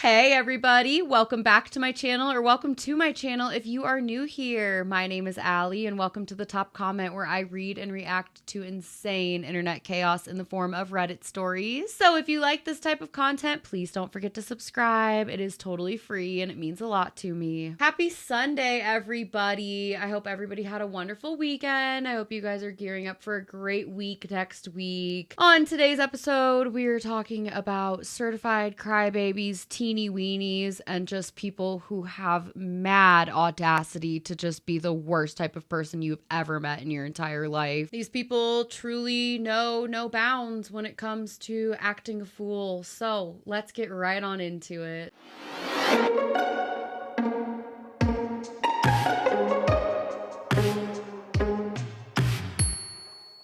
Hey everybody, welcome back to my channel, or welcome to my channel if you are new here. My name is Allie and welcome to the top comment where I read and react to insane internet chaos in the form of Reddit stories. So if you like this type of content, please don't forget to subscribe. It is totally free and it means a lot to me. Happy Sunday everybody. I hope everybody had a wonderful weekend. I hope you guys are gearing up for a great week next week. On today's episode, we are talking about certified crybabies, teeny weenies, and just people who have mad audacity to just be the worst type of person you've ever met in your entire life. These people truly know no bounds when it comes to acting a fool. So let's get right on into it.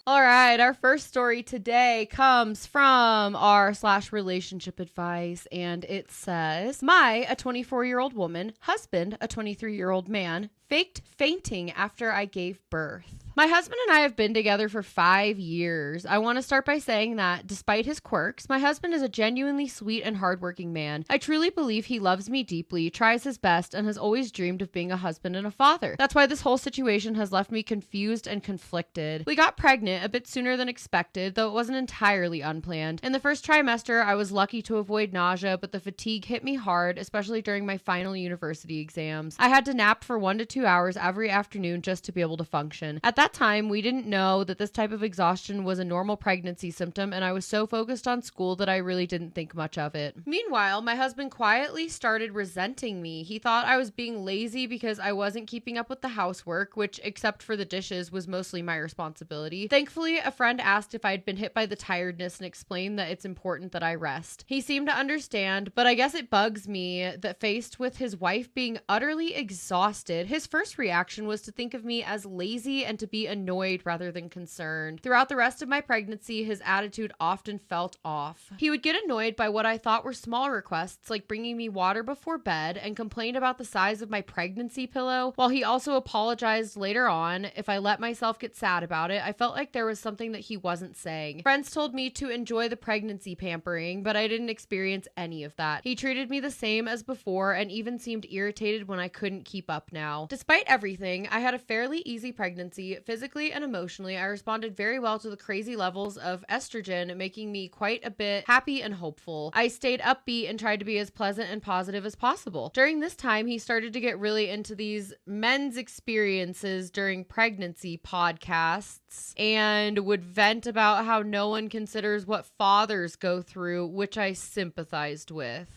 All right, our first story today comes from r/relationship advice, and it says, a 24-year-old woman, husband, a 23-year-old man, faked fainting after I gave birth. My husband and I have been together for 5 years. I want to start by saying that, despite his quirks, my husband is a genuinely sweet and hardworking man. I truly believe he loves me deeply, tries his best, and has always dreamed of being a husband and a father. That's why this whole situation has left me confused and conflicted. We got pregnant a bit sooner than expected, though it wasn't entirely unplanned. In the first trimester, I was lucky to avoid nausea, but the fatigue hit me hard, especially during my final university exams. I had to nap for 1 to 2 hours every afternoon just to be able to function. At that time, we didn't know that this type of exhaustion was a normal pregnancy symptom, and I was so focused on school that I really didn't think much of it. Meanwhile, my husband quietly started resenting me. He thought I was being lazy because I wasn't keeping up with the housework, which, except for the dishes, was mostly my responsibility. Thankfully, a friend asked if I'd been hit by the tiredness and explained that it's important that I rest. He seemed to understand, but I guess it bugs me that faced with his wife being utterly exhausted, his first reaction was to think of me as lazy and to be annoyed rather than concerned. Throughout the rest of my pregnancy, his attitude often felt off. He would get annoyed by what I thought were small requests, like bringing me water before bed, and complain about the size of my pregnancy pillow, while he also apologized later on if I let myself get sad about it. I felt like there was something that he wasn't saying. Friends told me to enjoy the pregnancy pampering, but I didn't experience any of that. He treated me the same as before and even seemed irritated when I couldn't keep up now. Despite everything, I had a fairly easy pregnancy. Physically and emotionally, I responded very well to the crazy levels of estrogen, making me quite a bit happy and hopeful. I stayed upbeat and tried to be as pleasant and positive as possible. During this time, he started to get really into these men's experiences during pregnancy podcasts and would vent about how no one considers what fathers go through, which I sympathized with.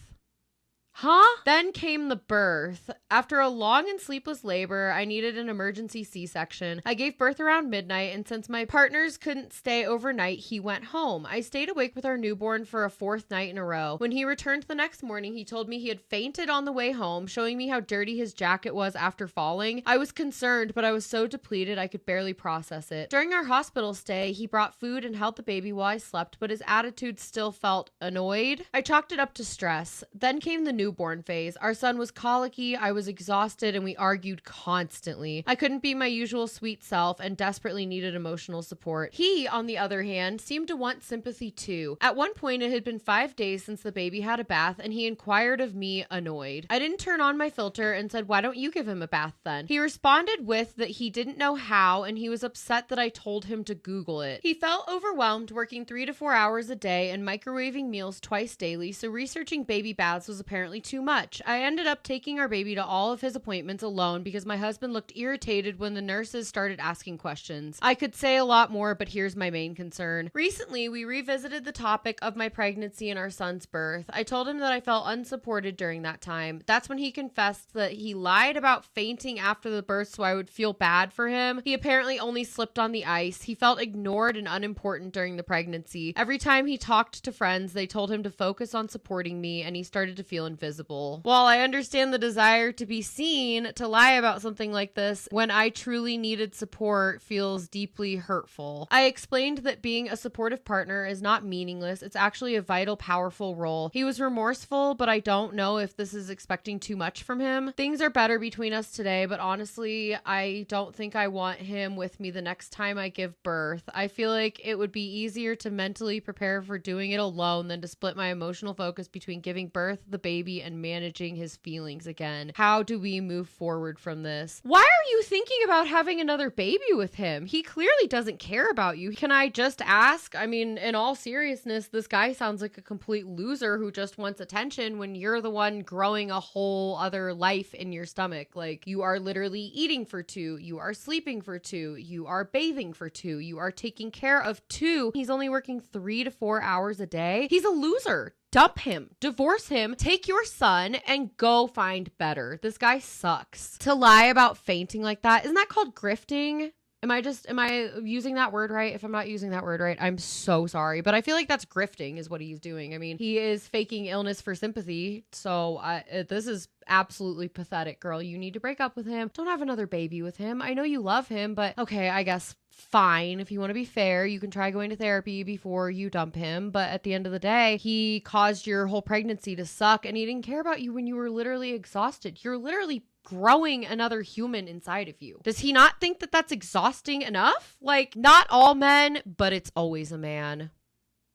Then came the birth. After a long and sleepless labor, I needed an emergency C-section. I gave birth around midnight, and since my partners couldn't stay overnight, he went home. I stayed awake with our newborn for a 4th night in a row. When he returned the next morning, he told me he had fainted on the way home, showing me how dirty his jacket was after falling. I was concerned, but I was so depleted I could barely process it. During our hospital stay, he brought food and held the baby while I slept, but his attitude still felt annoyed. I chalked it up to stress. Then came the newborn phase. Our son was colicky, I was exhausted, and we argued constantly. I couldn't be my usual sweet self and desperately needed emotional support. He, on the other hand, seemed to want sympathy too. At one point, it had been 5 days since the baby had a bath, and he inquired of me, annoyed. I didn't turn on my filter and said, "Why don't you give him a bath then?" He responded with that he didn't know how, and he was upset that I told him to Google it. He felt overwhelmed working 3 to 4 hours a day and microwaving meals twice daily, so researching baby baths was apparently too much. I ended up taking our baby to all of his appointments alone because my husband looked irritated when the nurses started asking questions. I could say a lot more, but here's my main concern. Recently, we revisited the topic of my pregnancy and our son's birth. I told him that I felt unsupported during that time. That's when he confessed that he lied about fainting after the birth so I would feel bad for him. He apparently only slipped on the ice. He felt ignored and unimportant during the pregnancy. Every time he talked to friends, they told him to focus on supporting me, and he started to feel invisible. While I understand the desire to be seen, to lie about something like this when I truly needed support feels deeply hurtful. I explained that being a supportive partner is not meaningless. It's actually a vital, powerful role. He was remorseful, but I don't know if this is expecting too much from him. Things are better between us today, but honestly, I don't think I want him with me the next time I give birth. I feel like it would be easier to mentally prepare for doing it alone than to split my emotional focus between giving birth, the baby, therapy and managing his feelings again. How do we move forward from this? Why are you thinking about having another baby with him? He clearly doesn't care about you. Can I just ask? I mean, in all seriousness, this guy sounds like a complete loser who just wants attention when you're the one growing a whole other life in your stomach. Like, you are literally eating for two, you are sleeping for two, you are bathing for two, you are taking care of two. He's only working 3 to 4 hours a day. He's a loser. Dump him, divorce him, take your son, and go find better. This guy sucks. To lie about fainting like that, isn't that called grifting? Am I using that word right? If I'm not using that word right, I'm so sorry. But I feel like that's grifting is what he's doing. I mean, he is faking illness for sympathy. So this is absolutely pathetic, girl. You need to break up with him. Don't have another baby with him. I know you love him, but okay, I guess fine. If you want to be fair, you can try going to therapy before you dump him. But at the end of the day, he caused your whole pregnancy to suck, and he didn't care about you when you were literally exhausted. You're literally growing another human inside of you. Does he not think that that's exhausting enough? Like, not all men, but it's always a man.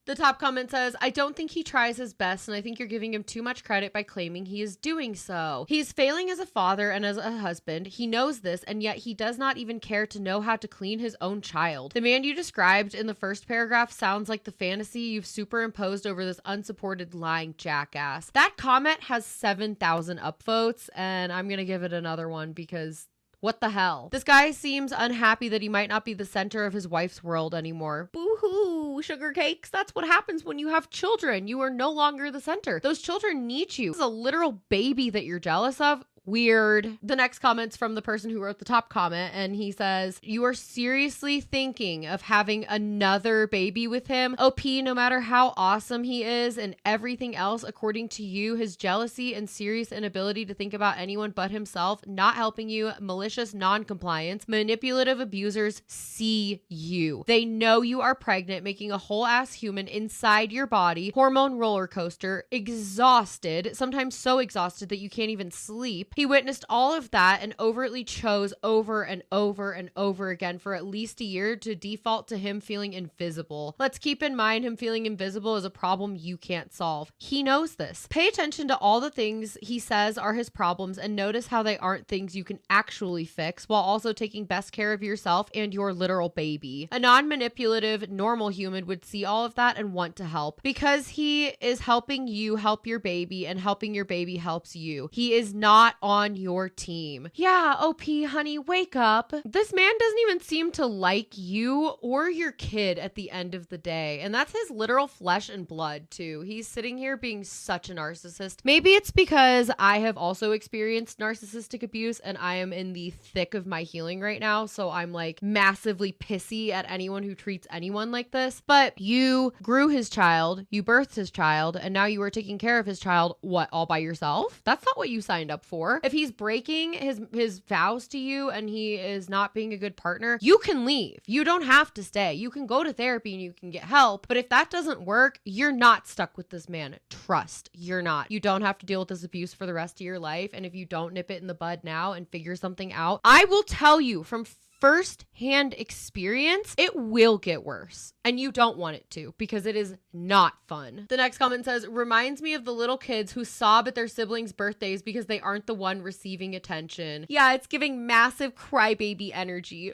The top comment says, I don't think he tries his best, and I think you're giving him too much credit by claiming he is doing so. He's failing as a father and as a husband. He knows this, and yet he does not even care to know how to clean his own child. The man you described in the first paragraph sounds like the fantasy you've superimposed over this unsupported lying jackass. That comment has 7,000 upvotes, and I'm gonna give it another one because what the hell? This guy seems unhappy that he might not be the center of his wife's world anymore. Boo-hoo, sugar cakes. That's what happens when you have children. You are no longer the center. Those children need you. This is a literal baby that you're jealous of. Weird. The next comment's from the person who wrote the top comment, and he says, you are seriously thinking of having another baby with him? OP, no matter how awesome he is and everything else, according to you, his jealousy and serious inability to think about anyone but himself, not helping you, malicious non-compliance, manipulative abusers see you. They know you are pregnant, making a whole ass human inside your body, hormone roller coaster, exhausted, sometimes so exhausted that you can't even sleep. He witnessed all of that and overtly chose over and over and over again for at least a year to default to him feeling invisible. Let's keep in mind him feeling invisible is a problem you can't solve. He knows this. Pay attention to all the things he says are his problems and notice how they aren't things you can actually fix while also taking best care of yourself and your literal baby. A non-manipulative, normal human would see all of that and want to help because he is helping you help your baby and helping your baby helps you. He is not on your team. Yeah, OP, honey, wake up. This man doesn't even seem to like you or your kid at the end of the day. And that's his literal flesh and blood too. He's sitting here being such a narcissist. Maybe it's because I have also experienced narcissistic abuse and I am in the thick of my healing right now. So I'm like massively pissy at anyone who treats anyone like this. But you grew his child, you birthed his child, and now you are taking care of his child, what, all by yourself? That's not what you signed up for. If he's breaking his vows to you and he is not being a good partner, you can leave. You don't have to stay. You can go to therapy and you can get help. But if that doesn't work, you're not stuck with this man. Trust, you're not. You don't have to deal with this abuse for the rest of your life. And if you don't nip it in the bud now and figure something out, I will tell you from first-hand experience, it will get worse. And you don't want it to because it is not fun. The next comment says, reminds me of the little kids who sob at their siblings' birthdays because they aren't the one receiving attention. Yeah, it's giving massive crybaby energy.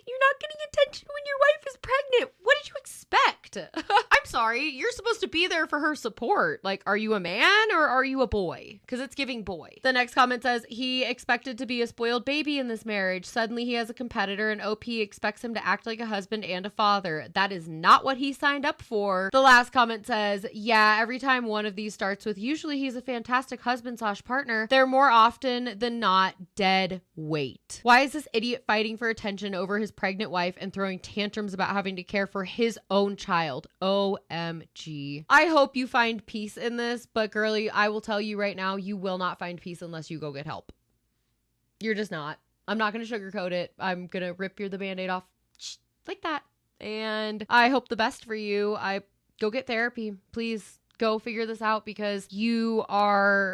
You're not getting attention when your wife is pregnant. What did you expect? I'm sorry. You're supposed to be there for her support. Like, are you a man or are you a boy? Because it's giving boy. The next comment says, he expected to be a spoiled baby in this marriage. Suddenly he has a competitor and OP expects him to act like a husband and a father. That is not what he signed up for. The last comment says, yeah, every time one of these starts with, usually he's a fantastic husband/partner, they're more often than not dead weight. Why is this idiot fighting for attention over his pregnant wife and throwing tantrums about having to care for his own child? OMG. I hope you find peace in this, but girly, I will tell you right now, you will not find peace unless you go get help. You're just not. I'm not going to sugarcoat it. I'm going to rip the Band-Aid off like that. And I hope the best for you. Go get therapy. Please go figure this out because you're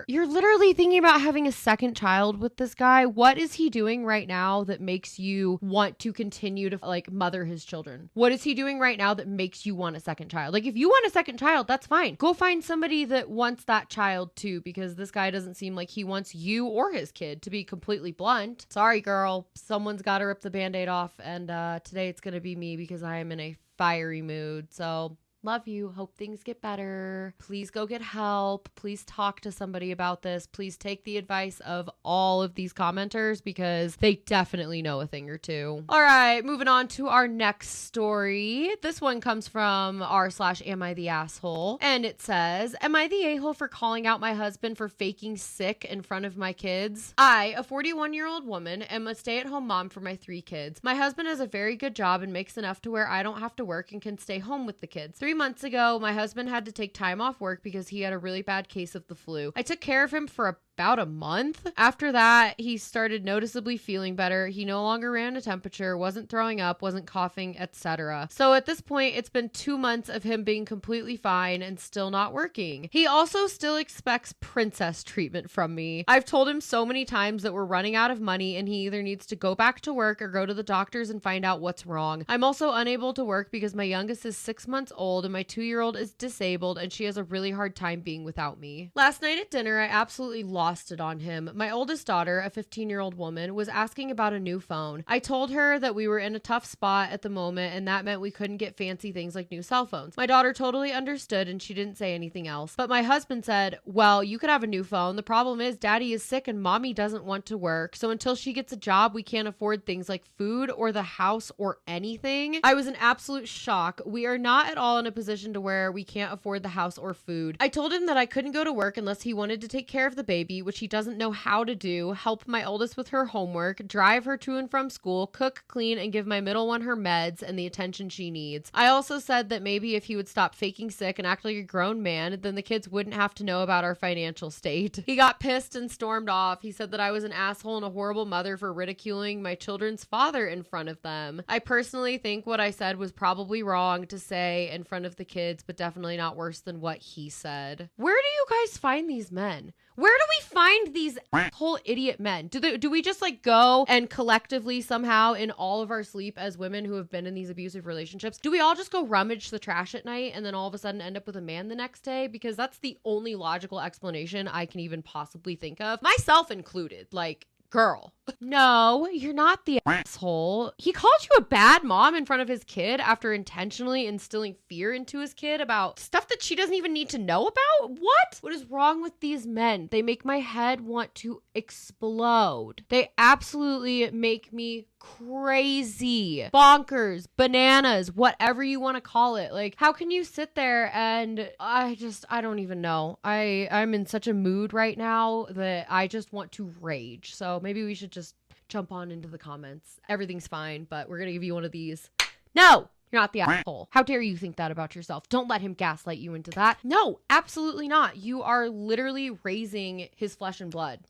literally thinking about having a second child with this guy. What is he doing right now that makes you want to continue to like mother his children? What is he doing right now that makes you want a second child? Like if you want a second child, that's fine. Go find somebody that wants that child too, because this guy doesn't seem like he wants you or his kid, to be completely blunt. Sorry, girl. Someone's got to rip the Band-Aid off. And today it's going to be me because I am in a fiery mood. So love you. Hope things get better. Please go get help. Please talk to somebody about this. Please take the advice of all of these commenters because they definitely know a thing or two. All right, moving on to our next story. This one comes from r/am I the asshole? And it says, am I the a-hole for calling out my husband for faking sick in front of my kids? I, a 41-year-old woman, am a stay-at-home mom for my 3 kids. My husband has a very good job and makes enough to where I don't have to work and can stay home with the kids. 3 months ago, my husband had to take time off work because he had a really bad case of the flu. I took care of him for about a month. After that, he started noticeably feeling better. He no longer ran a temperature, wasn't throwing up, wasn't coughing, etc. So at this point, it's been 2 months of him being completely fine and still not working. He also still expects princess treatment from me. I've told him so many times that we're running out of money and he either needs to go back to work or go to the doctors and find out what's wrong. I'm also unable to work because my youngest is 6 months old and my 2-year-old is disabled and she has a really hard time being without me. Last night at dinner, I absolutely lost it on him. My oldest daughter, a 15-year-old woman, was asking about a new phone. I told her that we were in a tough spot at the moment and that meant we couldn't get fancy things like new cell phones. My daughter totally understood and she didn't say anything else. But my husband said, well, you could have a new phone. The problem is daddy is sick and mommy doesn't want to work. So until she gets a job, we can't afford things like food or the house or anything. I was in absolute shock. We are not at all in a position to where we can't afford the house or food. I told him that I couldn't go to work unless he wanted to take care of the baby, which he doesn't know how to do, help my oldest with her homework, drive her to and from school, cook, clean, and give my middle one her meds and the attention she needs. I also said that maybe if he would stop faking sick and act like a grown man, then the kids wouldn't have to know about our financial state. He got pissed and stormed off. He said that I was an asshole and a horrible mother for ridiculing my children's father in front of them. I personally think what I said was probably wrong to say in front of the kids, but definitely not worse than what he said. Where do you guys find these men? Where do we find these whole idiot men? Do we just like go and collectively somehow in all of our sleep as women who have been in these abusive relationships, do we all just go rummage the trash at night and then all of a sudden end up with a man the next day? Because that's the only logical explanation I can even possibly think of, myself included. Like, girl, no, you're not the asshole. He called you a bad mom in front of his kid after intentionally instilling fear into his kid about stuff that she doesn't even need to know about? What is wrong with these men? They make my head want to explode. They absolutely make me crazy, bonkers, bananas, whatever you want to call it. Like, how can you sit there and I don't even know. I'm in such a mood right now that I just want to rage. So maybe we should just jump on into the comments. Everything's fine, but we're gonna give you one of these. No, you're not the asshole. How dare you think that about yourself? Don't let him gaslight you into that. No, absolutely not. You are literally raising his flesh and blood.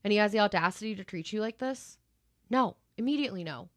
And he has the audacity to treat you like this? No. Immediately no.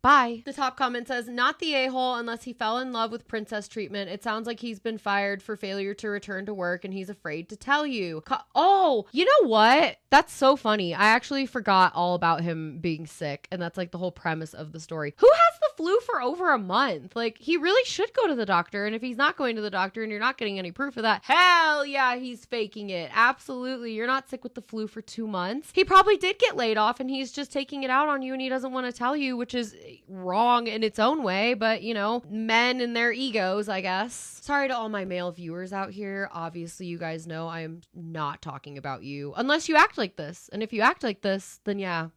Bye. The top comment says, not the a-hole unless he fell in love with princess treatment. It sounds like he's been fired for failure to return to work and he's afraid to tell you. Oh, you know what? That's so funny. I actually forgot all about him being sick. And that's like the whole premise of the story. Who has the flu for over a month? Like, he really should go to the doctor. And if he's not going to the doctor and you're not getting any proof of that, hell yeah, he's faking it. Absolutely. You're not sick with the flu for 2 months. He probably did get laid off and he's just taking it out on you and he doesn't want to tell you, which is wrong in its own way, but you know, men and their egos, I guess. Sorry to all my male viewers out here. Obviously, you guys know I am not talking about you unless you act like this. And if you act like this, then yeah,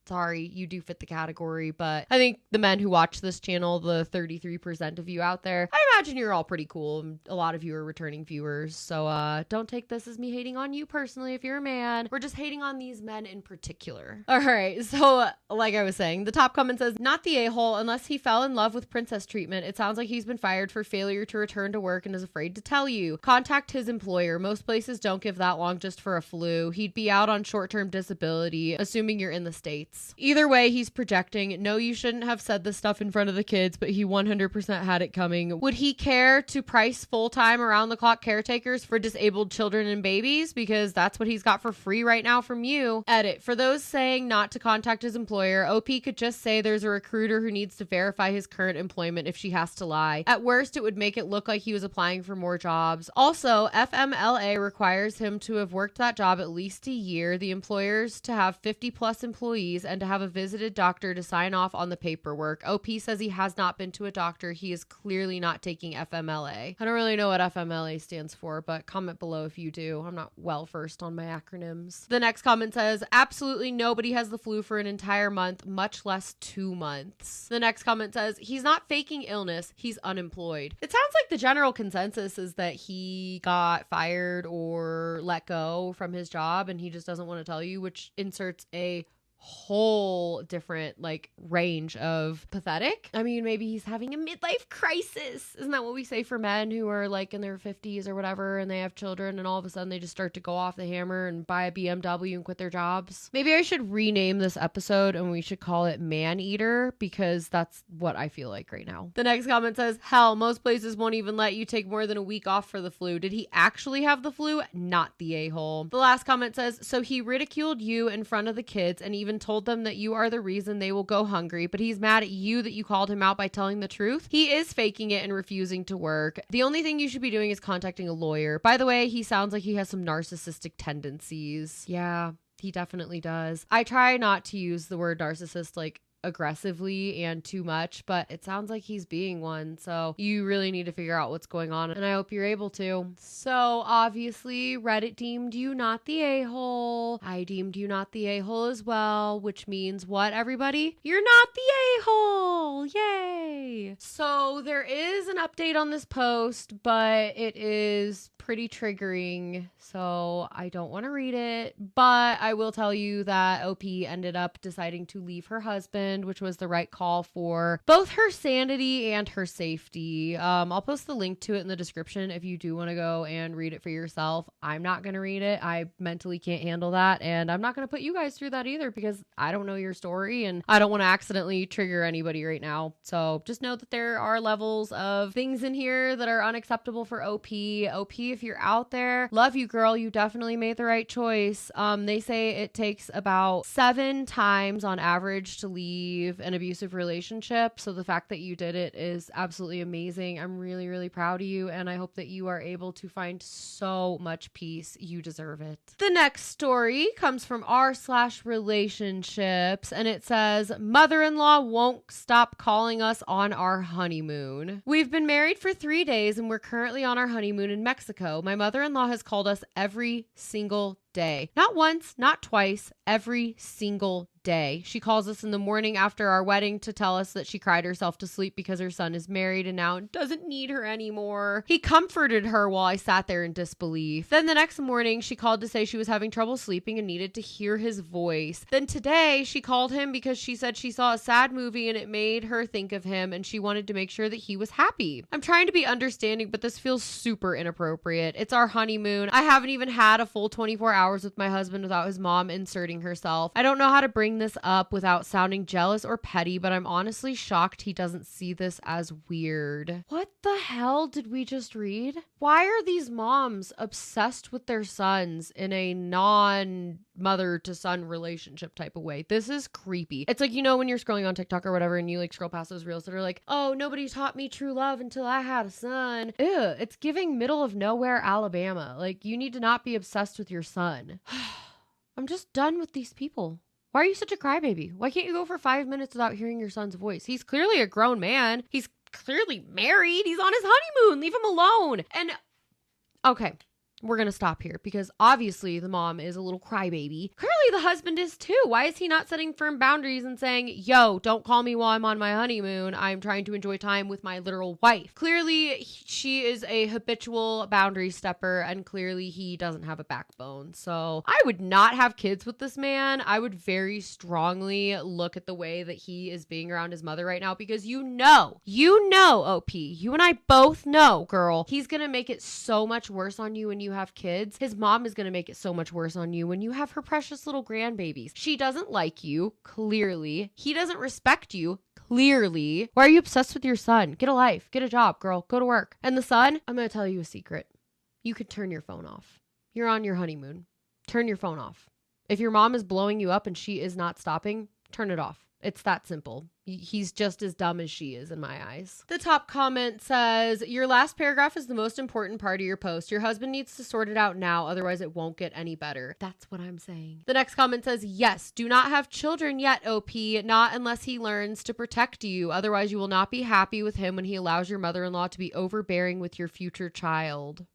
sorry, you do fit the category. But I think the men who watch this channel, the 33% of you out there, I imagine you're all pretty cool. A lot of you are returning viewers. So don't take this as me hating on you personally if you're a man. We're just hating on these men in particular. All right. So like I was saying, the top comment says, not the a-hole unless he fell in love with princess treatment. It sounds like he's been fired for failure to return to work and is afraid to tell you. Contact his employer. Most places don't give that long just for a flu. He'd be out on short-term disability, assuming you're in the States. months. Either way, he's projecting. No, you shouldn't have said this stuff in front of the kids, but he 100% had it coming. Would he care to price full-time around-the-clock caretakers for disabled children and babies? Because that's what he's got for free right now from you. Edit. For those saying not to contact his employer, OP could just say there's a recruiter who needs to verify his current employment if she has to lie. At worst, it would make it look like he was applying for more jobs. Also, FMLA requires him to have worked that job at least a year, the employers to have 50 plus employees, and to have a visited doctor to sign off on the paperwork. OP says he has not been to a doctor. He is clearly not taking FMLA. I don't really know what FMLA stands for, but comment below if you do. I'm not well versed on my acronyms. The next comment says, absolutely nobody has the flu for an entire month, much less 2 months. The next comment says, he's not faking illness, he's unemployed. It sounds like the general consensus is that he got fired or let go from his job and he just doesn't want to tell you, which inserts a whole different like range of pathetic. I mean, maybe he's having a midlife crisis. Isn't that what we say for men who are like in their 50s or whatever and they have children and all of a sudden they just start to go off the hammer and buy a BMW and quit their jobs? Maybe I should rename this episode and we should call it Man Eater, because that's what I feel like right now. The next comment says, hell, most places won't even let you take more than a week off for the flu. Did he actually have the flu? Not the a-hole. The last comment says, so he ridiculed you in front of the kids and even told them that you are the reason they will go hungry, but he's mad at you that you called him out by telling the truth. He is faking it and refusing to work. The only thing you should be doing is contacting a lawyer. By the way, he sounds like he has some narcissistic tendencies. Yeah, he definitely does. I try not to use the word narcissist like aggressively and too much, but it sounds like he's being one. So you really need to figure out what's going on, and I hope you're able to. So obviously Reddit deemed you not the a-hole. I deemed you not the a-hole as well, which means what, everybody? You're not the a-hole. Yay. So there is an update on this post, but it is pretty triggering, so I don't want to read it, but I will tell you that OP ended up deciding to leave her husband, which was the right call for both her sanity and her safety. I'll post the link to it in the description if you do want to go and read it for yourself. I'm not going to read it. I mentally can't handle that, and I'm not going to put you guys through that either because I don't know your story and I don't want to accidentally trigger anybody right now. So just know that there are levels of things in here that are unacceptable for OP. OP, if you're out there, love you, girl. You definitely made the right choice. They say it takes about 7 times on average to leave an abusive relationship. So the fact that you did it is absolutely amazing. I'm really, really proud of you, and I hope that you are able to find so much peace. You deserve it. The next story comes from r/relationships, and it says, mother-in-law won't stop calling us on our honeymoon. We've been married for 3 days and we're currently on our honeymoon in Mexico. My mother-in-law has called us every single day. Not once, not twice, every single day. She calls us in the morning after our wedding to tell us that she cried herself to sleep because her son is married and now doesn't need her anymore. He comforted her while I sat there in disbelief. Then the next morning, she called to say she was having trouble sleeping and needed to hear his voice. Then today, she called him because she said she saw a sad movie and it made her think of him and she wanted to make sure that he was happy. I'm trying to be understanding, but this feels super inappropriate. It's our honeymoon. I haven't even had a full 24 hours with my husband without his mom inserting herself. I don't know how to bring this up without sounding jealous or petty, but I'm honestly shocked he doesn't see this as weird. What the hell did we just read? Why are these moms obsessed with their sons in a non-mother to son relationship type of way? This is creepy. It's like, you know, when you're scrolling on TikTok or whatever and you like scroll past those reels that are like, oh, nobody taught me true love until I had a son. Ew, it's giving middle of nowhere Alabama. Like, you need to not be obsessed with your son. I'm just done with these people. Why are you such a crybaby? Why can't you go for 5 minutes without hearing your son's voice? He's clearly a grown man. He's clearly married. He's on his honeymoon. Leave him alone. And okay, we're going to stop here because obviously the mom is a little crybaby. Clearly the husband is too. Why is he not setting firm boundaries and saying, yo, don't call me while I'm on my honeymoon. I'm trying to enjoy time with my literal wife. Clearly she is a habitual boundary stepper and clearly he doesn't have a backbone. So I would not have kids with this man. I would very strongly look at the way that he is being around his mother right now because you know, OP, you and I both know, girl, he's going to make it so much worse on you and you you have kids, his mom is going to make it so much worse on you when you have her precious little grandbabies. She doesn't like you, clearly. He doesn't respect you, clearly. Why are you obsessed with your son? Get a life. Get a job, girl. Go to work. And the son, I'm going to tell you a secret. You could turn your phone off. You're on your honeymoon. Turn your phone off. If your mom is blowing you up and she is not stopping, turn it off. It's that simple. He's just as dumb as she is in my eyes. The top comment says, your last paragraph is the most important part of your post. Your husband needs to sort it out now, otherwise it won't get any better. That's what I'm saying. The next comment says, yes, do not have children yet, OP, not unless he learns to protect you. Otherwise you will not be happy with him when he allows your mother-in-law to be overbearing with your future child.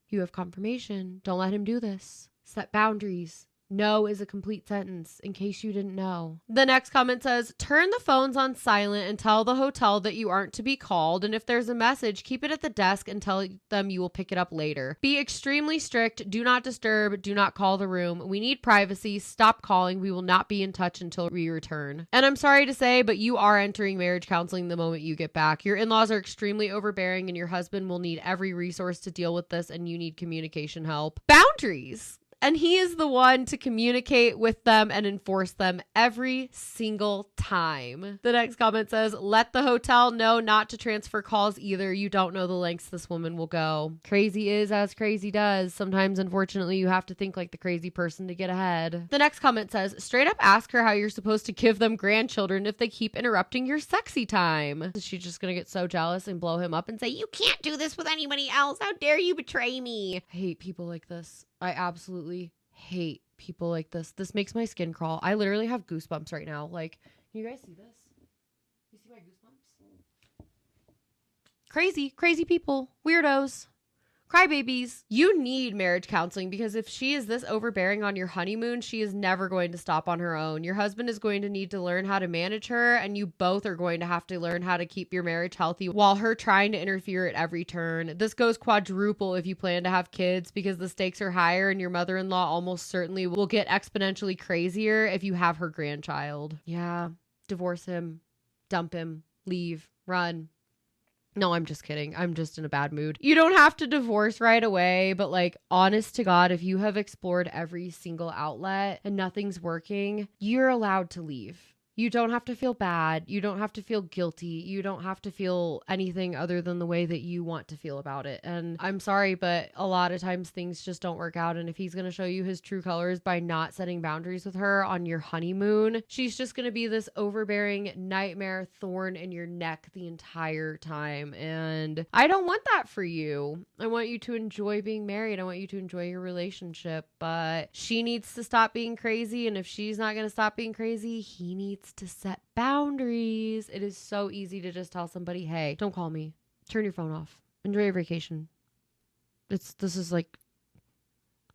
You have confirmation. Don't let him do this. Set boundaries. No is a complete sentence, in case you didn't know. The next comment says, turn the phones on silent and tell the hotel that you aren't to be called. And if there's a message, keep it at the desk and tell them you will pick it up later. Be extremely strict. Do not disturb. Do not call the room. We need privacy. Stop calling. We will not be in touch until we return. And I'm sorry to say, but you are entering marriage counseling the moment you get back. Your in-laws are extremely overbearing and your husband will need every resource to deal with this, and you need communication help. Boundaries. And he is the one to communicate with them and enforce them every single time. The next comment says, let the hotel know not to transfer calls either. You don't know the lengths this woman will go. Crazy is as crazy does. Sometimes, unfortunately, you have to think like the crazy person to get ahead. The next comment says, straight up ask her how you're supposed to give them grandchildren if they keep interrupting your sexy time. She's just going to get so jealous and blow him up and say, you can't do this with anybody else. How dare you betray me? I hate people like this. I absolutely hate people like this. This makes my skin crawl. I literally have goosebumps right now. Like, can you guys see this? You see my goosebumps? Crazy people, weirdos, crybabies. You need marriage counseling because if she is this overbearing on your honeymoon, she is never going to stop on her own. Your husband is going to need to learn how to manage her, and you both are going to have to learn how to keep your marriage healthy while her trying to interfere at every turn. This goes quadruple if you plan to have kids because the stakes are higher and your mother-in-law almost certainly will get exponentially crazier if you have her grandchild. Yeah, divorce him, dump him, leave, run. No, I'm just kidding. I'm just in a bad mood. You don't have to divorce right away, but like, honest to God, if you have explored every single outlet and nothing's working, you're allowed to leave. You don't have to feel bad. You don't have to feel guilty. You don't have to feel anything other than the way that you want to feel about it. And I'm sorry, but a lot of times things just don't work out. And if he's going to show you his true colors by not setting boundaries with her on your honeymoon, she's just going to be this overbearing nightmare thorn in your neck the entire time. And I don't want that for you. I want you to enjoy being married. I want you to enjoy your relationship, but she needs to stop being crazy. And if she's not going to stop being crazy, he needs to set boundaries. It is so easy to just tell somebody, hey, don't call me. Turn your phone off. Enjoy your vacation. This is like,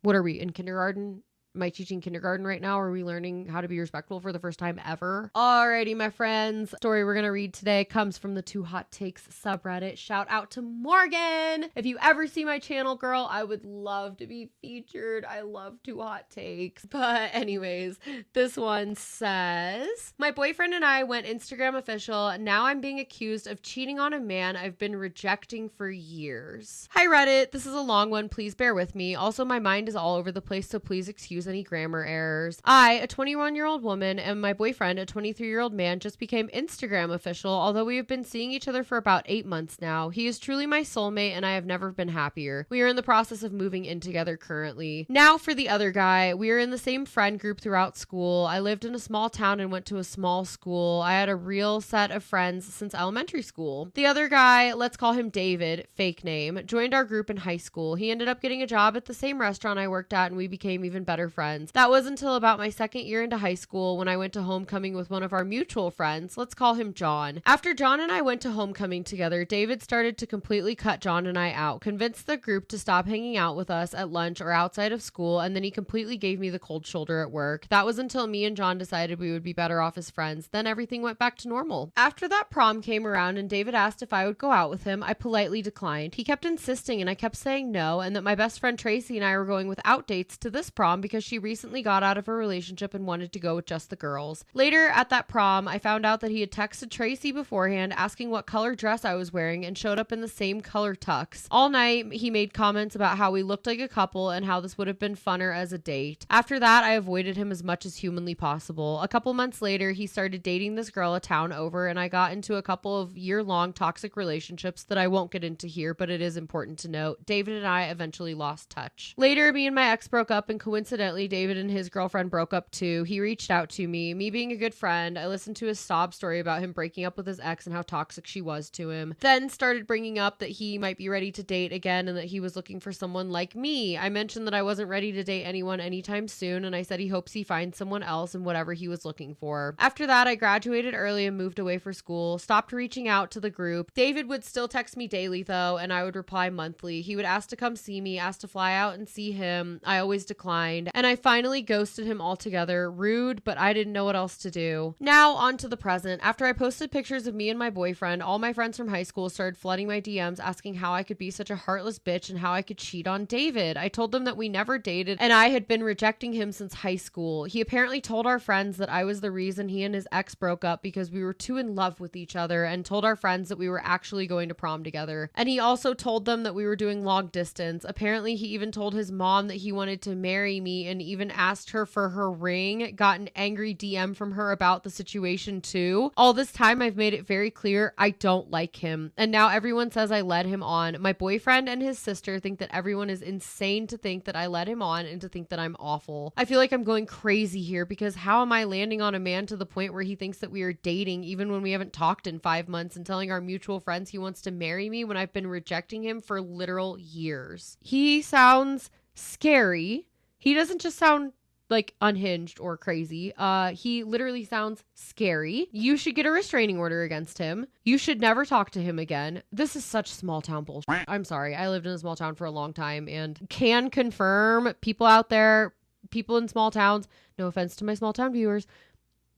what are we in kindergarten? Am I teaching kindergarten right now? Are we learning how to be respectful for the first time ever? Alrighty, my friends. The story we're going to read today comes from the Two Hot Takes subreddit. Shout out to Morgan. If you ever see my channel, girl, I would love to be featured. I love Two Hot Takes. But anyways, this one says, my boyfriend and I went Instagram official. Now I'm being accused of cheating on a man I've been rejecting for years. Hi, Reddit. This is a long one. Please bear with me. Also, my mind is all over the place, so please excuse any grammar errors. I, a 21-year-old woman, and my boyfriend, a 23-year-old man, just became Instagram official, although we have been seeing each other for about 8 months now. He is truly my soulmate, and I have never been happier. We are in the process of moving in together currently. Now for the other guy. We are in the same friend group throughout school. I lived in a small town and went to a small school. I had a real set of friends since elementary school. The other guy, let's call him David, fake name, joined our group in high school. He ended up getting a job at the same restaurant I worked at, and we became even better friends. That was until about my second year into high school when I went to homecoming with one of our mutual friends. Let's call him John. After John and I went to homecoming together, David started to completely cut John and I out, convinced the group to stop hanging out with us at lunch or outside of school, and then he completely gave me the cold shoulder at work. That was until me and John decided we would be better off as friends. Then everything went back to normal. After that prom came around and David asked if I would go out with him, I politely declined. He kept insisting and I kept saying no, and that my best friend Tracy and I were going without dates to this prom because because she recently got out of a relationship and wanted to go with just the girls. Later at that prom, I found out that he had texted Tracy beforehand asking what color dress I was wearing and showed up in the same color tux. All night, he made comments about how we looked like a couple and how this would have been funner as a date. After that, I avoided him as much as humanly possible. A couple months later, he started dating this girl a town over, and I got into a couple of year-long toxic relationships that I won't get into here, but it is important to note. David and I eventually lost touch. Later, me and my ex broke up, and coincidentally, David and his girlfriend broke up too. He reached out to me. Me being a good friend, I listened to his sob story about him breaking up with his ex and how toxic she was to him. Then started bringing up that he might be ready to date again and that he was looking for someone like me. I mentioned that I wasn't ready to date anyone anytime soon, and I said he hopes he finds someone else and whatever he was looking for. After that, I graduated early and moved away for school, stopped reaching out to the group. David would still text me daily though, and I would reply monthly. He would ask to come see me, ask to fly out and see him. I always declined, and I finally ghosted him altogether. Rude, but I didn't know what else to do. Now on to the present. After I posted pictures of me and my boyfriend, all my friends from high school started flooding my DMs asking how I could be such a heartless bitch and how I could cheat on David. I told them that we never dated and I had been rejecting him since high school. He apparently told our friends that I was the reason he and his ex broke up because we were too in love with each other, and told our friends that we were actually going to prom together. And he also told them that we were doing long distance. Apparently, he even told his mom that he wanted to marry me and even asked her for her ring. Got an angry DM from her about the situation too. All this time, I've made it very clear I don't like him. And now everyone says I led him on. My boyfriend and his sister think that everyone is insane to think that I led him on and to think that I'm awful. I feel like I'm going crazy here because how am I landing on a man to the point where he thinks that we are dating even when we haven't talked in 5 months, and telling our mutual friends he wants to marry me when I've been rejecting him for literal years? He sounds scary. He doesn't just sound like unhinged or crazy. He literally sounds scary. You should get a restraining order against him. You should never talk to him again. This is such small town bullshit. I'm sorry. I lived in a small town for a long time and can confirm, people out there, people in small towns, no offense to my small town viewers,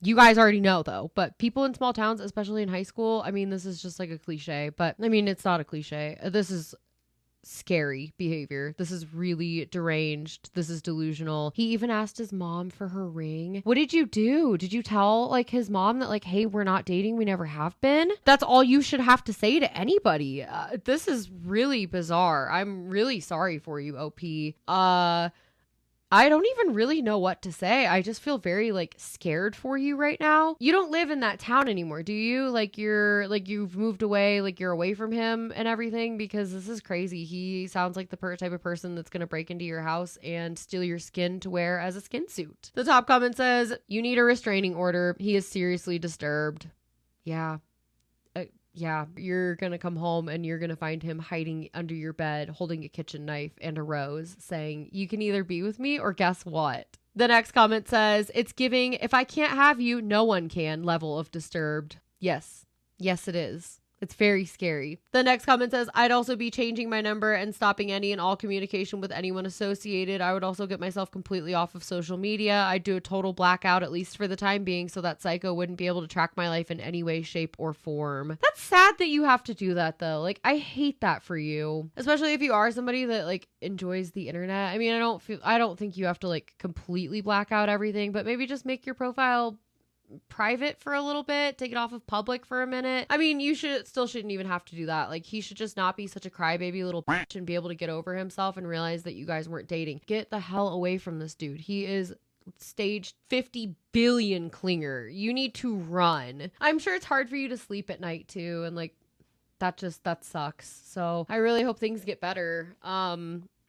you guys already know though, but people in small towns, especially in high school, I mean, this is just like a cliche, but I mean, it's not a cliche. This is scary behavior. This is really deranged. This is delusional. He even asked his mom for her ring. What did you do? Did you tell like his mom that like, hey, we're not dating, we never have been? That's all you should have to say to anybody. This is really bizarre. I'm really sorry for you, OP. I don't even really know what to say. I just feel very like scared for you right now. You don't live in that town anymore, do you? Like you've moved away, like you're away from him and everything, because this is crazy. He sounds like the type of person that's going to break into your house and steal your skin to wear as a skin suit. The top comment says, you need a restraining order. He is seriously disturbed. Yeah. Yeah, you're going to come home and you're going to find him hiding under your bed, holding a kitchen knife and a rose, saying, you can either be with me or guess what? The next comment says, it's giving, if I can't have you, no one can level of disturbed. Yes. Yes, it is. It's very scary. The next comment says, I'd also be changing my number and stopping any and all communication with anyone associated. I would also get myself completely off of social media. I'd do a total blackout, at least for the time being, so that psycho wouldn't be able to track my life in any way, shape, or form. That's sad that you have to do that, though. Like, I hate that for you. Especially if you are somebody that, like, enjoys the internet. I mean, I don't think you have to, like, completely black out everything, but maybe just make your profile private for a little bit, take it off of public for a minute. I mean, you shouldn't even have to do that. Like, he should just not be such a crybaby little bitch and be able to get over himself and realize that you guys weren't dating. Get the hell away from this dude. He is stage 50 billion clinger. You need to run. I'm sure it's hard for you to sleep at night too, and like that sucks. So I really hope things get better.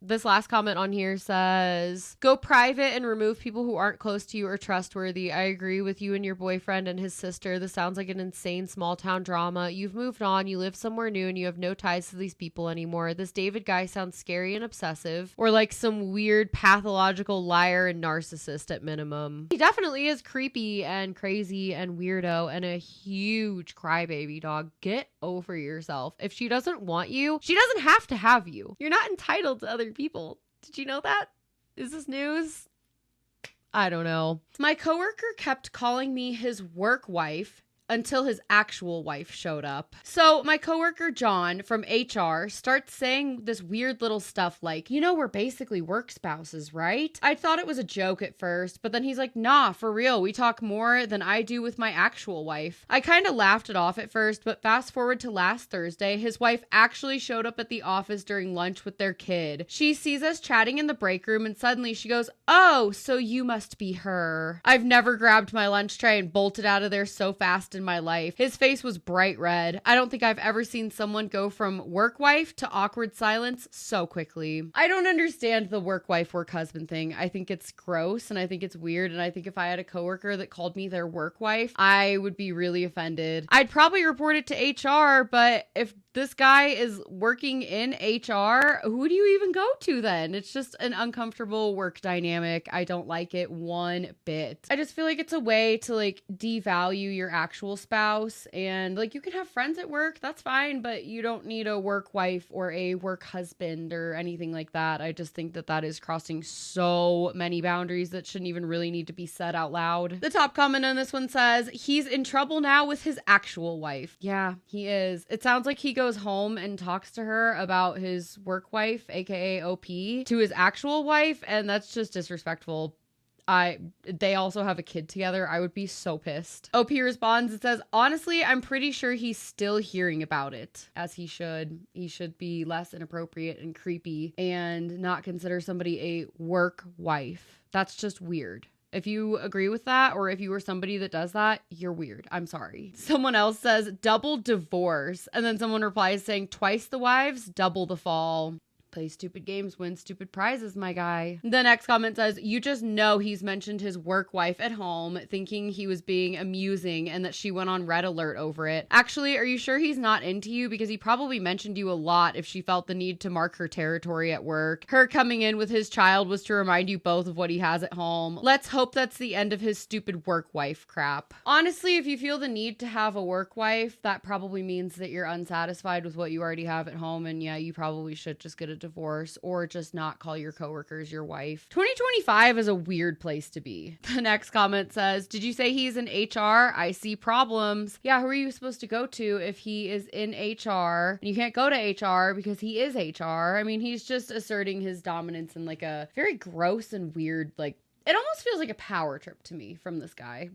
This last comment on here says, go private and remove people who aren't close to you or trustworthy. I agree with you and your boyfriend and his sister. This sounds like an insane small town drama. You've moved on, you live somewhere new, and you have no ties to these people anymore. This David guy sounds scary and obsessive, or like some weird pathological liar and narcissist at minimum. He definitely is creepy and crazy and weirdo and a huge crybaby, dog. Get over yourself. If she doesn't want you, she doesn't have to have you. You're not entitled to other people. Did you know that? Is this news? I don't know. My coworker kept calling me his work wife until his actual wife showed up. So my coworker John from HR starts saying this weird little stuff like, we're basically work spouses, right? I thought it was a joke at first, but then he's like, nah, for real, we talk more than I do with my actual wife. I kind of laughed it off at first, but fast forward to last Thursday, his wife actually showed up at the office during lunch with their kid. She sees us chatting in the break room and suddenly she goes, oh, so you must be her. I've never grabbed my lunch tray and bolted out of there so fast in my life. His face was bright red. I don't think I've ever seen someone go from work wife to awkward silence so quickly. I don't understand the work wife, work husband thing. I think it's gross and I think it's weird. And I think if I had a coworker that called me their work wife, I would be really offended. I'd probably report it to HR, but if this guy is working in HR, who do you even go to then? It's just an uncomfortable work dynamic. I don't like it one bit. I just feel like it's a way to devalue your actual spouse, and you can have friends at work, that's fine, but you don't need a work wife or a work husband or anything like that. I just think that that is crossing so many boundaries that shouldn't even really need to be said out loud. The top comment on this one says, he's in trouble now with his actual wife. Yeah, he is. It sounds like he goes home and talks to her about his work wife, aka OP, to his actual wife, and that's just disrespectful. They also have a kid together. I would be so pissed. OP responds, it says, honestly, I'm pretty sure he's still hearing about it, as he should. He should be less inappropriate and creepy and not consider somebody a work wife. That's just weird. If you agree with that, or if you were somebody that does that, you're weird. I'm sorry. Someone else says double divorce. And then someone replies saying twice the wives, double the fall. Play stupid games, win stupid prizes, my guy. The next comment says, you just know he's mentioned his work wife at home, thinking he was being amusing and that she went on red alert over it. Actually, are you sure he's not into you? Because he probably mentioned you a lot if she felt the need to mark her territory at work. Her coming in with his child was to remind you both of what he has at home. Let's hope that's the end of his stupid work wife crap. Honestly, if you feel the need to have a work wife, that probably means that you're unsatisfied with what you already have at home. And yeah, you probably should just get a divorce or just not call your coworkers your wife. 2025 is a weird place to be. The next comment says, did you say he's in HR? I see problems. Yeah, who are you supposed to go to if he is in HR? And you can't go to HR because he is HR. I mean, he's just asserting his dominance in a very gross and weird, it almost feels like a power trip to me from this guy.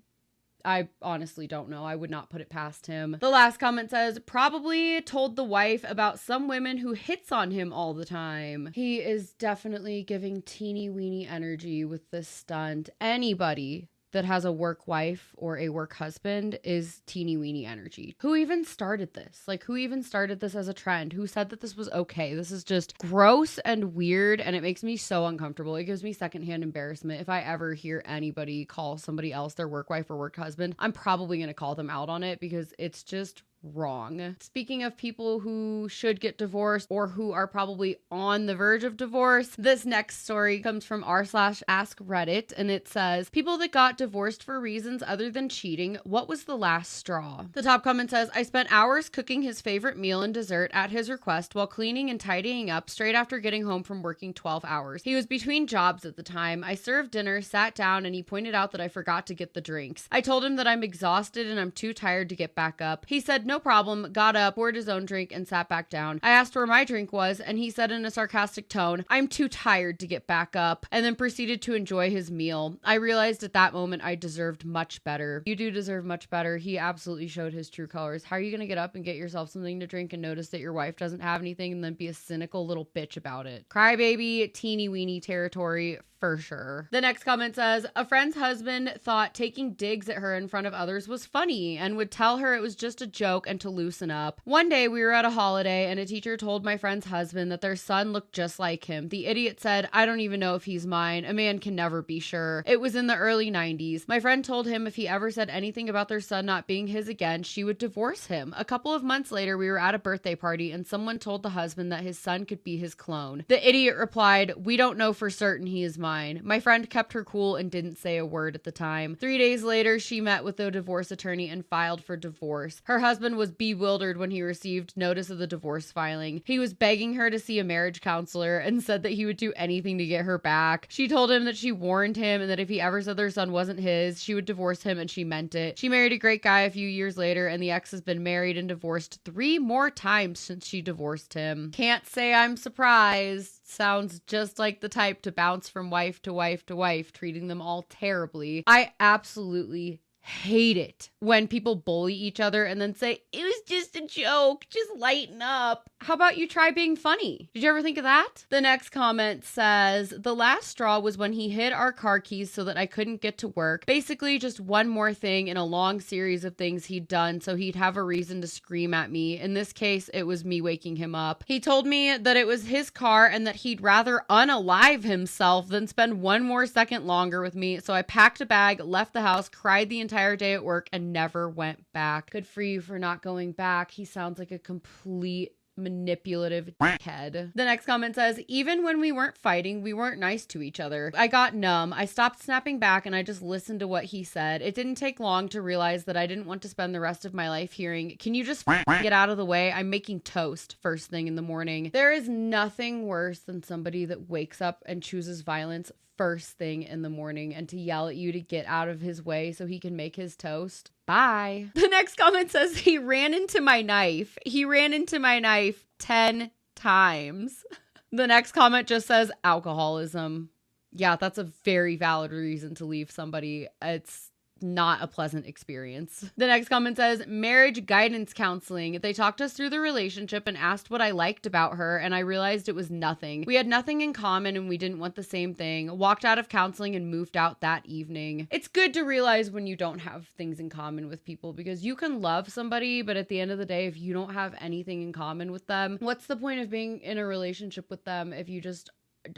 I honestly don't know. I would not put it past him. The last comment says, probably told the wife about some women who hits on him all the time. He is definitely giving teeny weeny energy with this stunt. Anybody that has a work wife or a work husband is teeny weeny energy. Who even started this? Who even started this as a trend? Who said that this was okay? This is just gross and weird, and it makes me so uncomfortable. It gives me secondhand embarrassment. If I ever hear anybody call somebody else their work wife or work husband, I'm probably going to call them out on it because it's just wrong. Speaking of people who should get divorced or who are probably on the verge of divorce, this next story comes from r/ask Reddit, and it says, people that got divorced for reasons other than cheating, what was the last straw? The top comment says, I spent hours cooking his favorite meal and dessert at his request while cleaning and tidying up straight after getting home from working 12 hours. He was between jobs at the time. I served dinner, sat down, and he pointed out that I forgot to get the drinks. I told him that I'm exhausted and I'm too tired to get back up. He said no problem, got up, poured his own drink, and sat back down. I asked where my drink was, and he said in a sarcastic tone, I'm too tired to get back up, and then proceeded to enjoy his meal. I realized at that moment I deserved much better. You do deserve much better. He absolutely showed his true colors. How are you going to get up and get yourself something to drink and notice that your wife doesn't have anything and then be a cynical little bitch about it? Crybaby, teeny weeny territory for sure. The next comment says, a friend's husband thought taking digs at her in front of others was funny and would tell her it was just a joke and to loosen up. One day we were at a holiday and a teacher told my friend's husband that their son looked just like him. The idiot said, I don't even know if he's mine. A man can never be sure. It was in the early 90s. My friend told him if he ever said anything about their son not being his again, she would divorce him. A couple of months later, we were at a birthday party and someone told the husband that his son could be his clone. The idiot replied, we don't know for certain he is mine. mine. My friend kept her cool and didn't say a word at the time. 3 days later, she met with the divorce attorney and filed for divorce. Her husband was bewildered when he received notice of the divorce filing. He was begging her to see a marriage counselor and said that he would do anything to get her back. She told him that she warned him and that if he ever said their son wasn't his, she would divorce him, and she meant it. She married a great guy a few years later, and the ex has been married and divorced 3 more times since she divorced him. Can't say I'm surprised. Sounds just like the type to bounce from wife to wife to wife, treating them all terribly. I absolutely hate it when people bully each other and then say, it was just a joke, just lighten up. How about you try being funny? Did you ever think of that? The next comment says, the last straw was when he hid our car keys so that I couldn't get to work. Basically just one more thing in a long series of things he'd done so he'd have a reason to scream at me. In this case, it was me waking him up. He told me that it was his car and that he'd rather unalive himself than spend one more second longer with me. So I packed a bag, left the house, cried the entire day at work, and never went back. Good for you for not going back. He sounds like a complete manipulative head. The next comment says, even when we weren't fighting, we weren't nice to each other. I got numb. I stopped snapping back and I just listened to what he said. It didn't take long to realize that I didn't want to spend the rest of my life hearing, can you just get out of the way? I'm making toast first thing in the morning. There is nothing worse than somebody that wakes up and chooses violence first thing in the morning and to yell at you to get out of his way so he can make his toast. Bye. The next comment says, he ran into my knife. He ran into my knife 10 times. The next comment just says alcoholism. Yeah, that's a very valid reason to leave somebody. It's not a pleasant experience. The next comment says, marriage guidance counseling. They talked us through the relationship and asked what I liked about her, and I realized it was nothing. We had nothing in common and we didn't want the same thing. Walked out of counseling and moved out that evening. It's good to realize when you don't have things in common with people, because you can love somebody, but at the end of the day, if you don't have anything in common with them, what's the point of being in a relationship with them if you just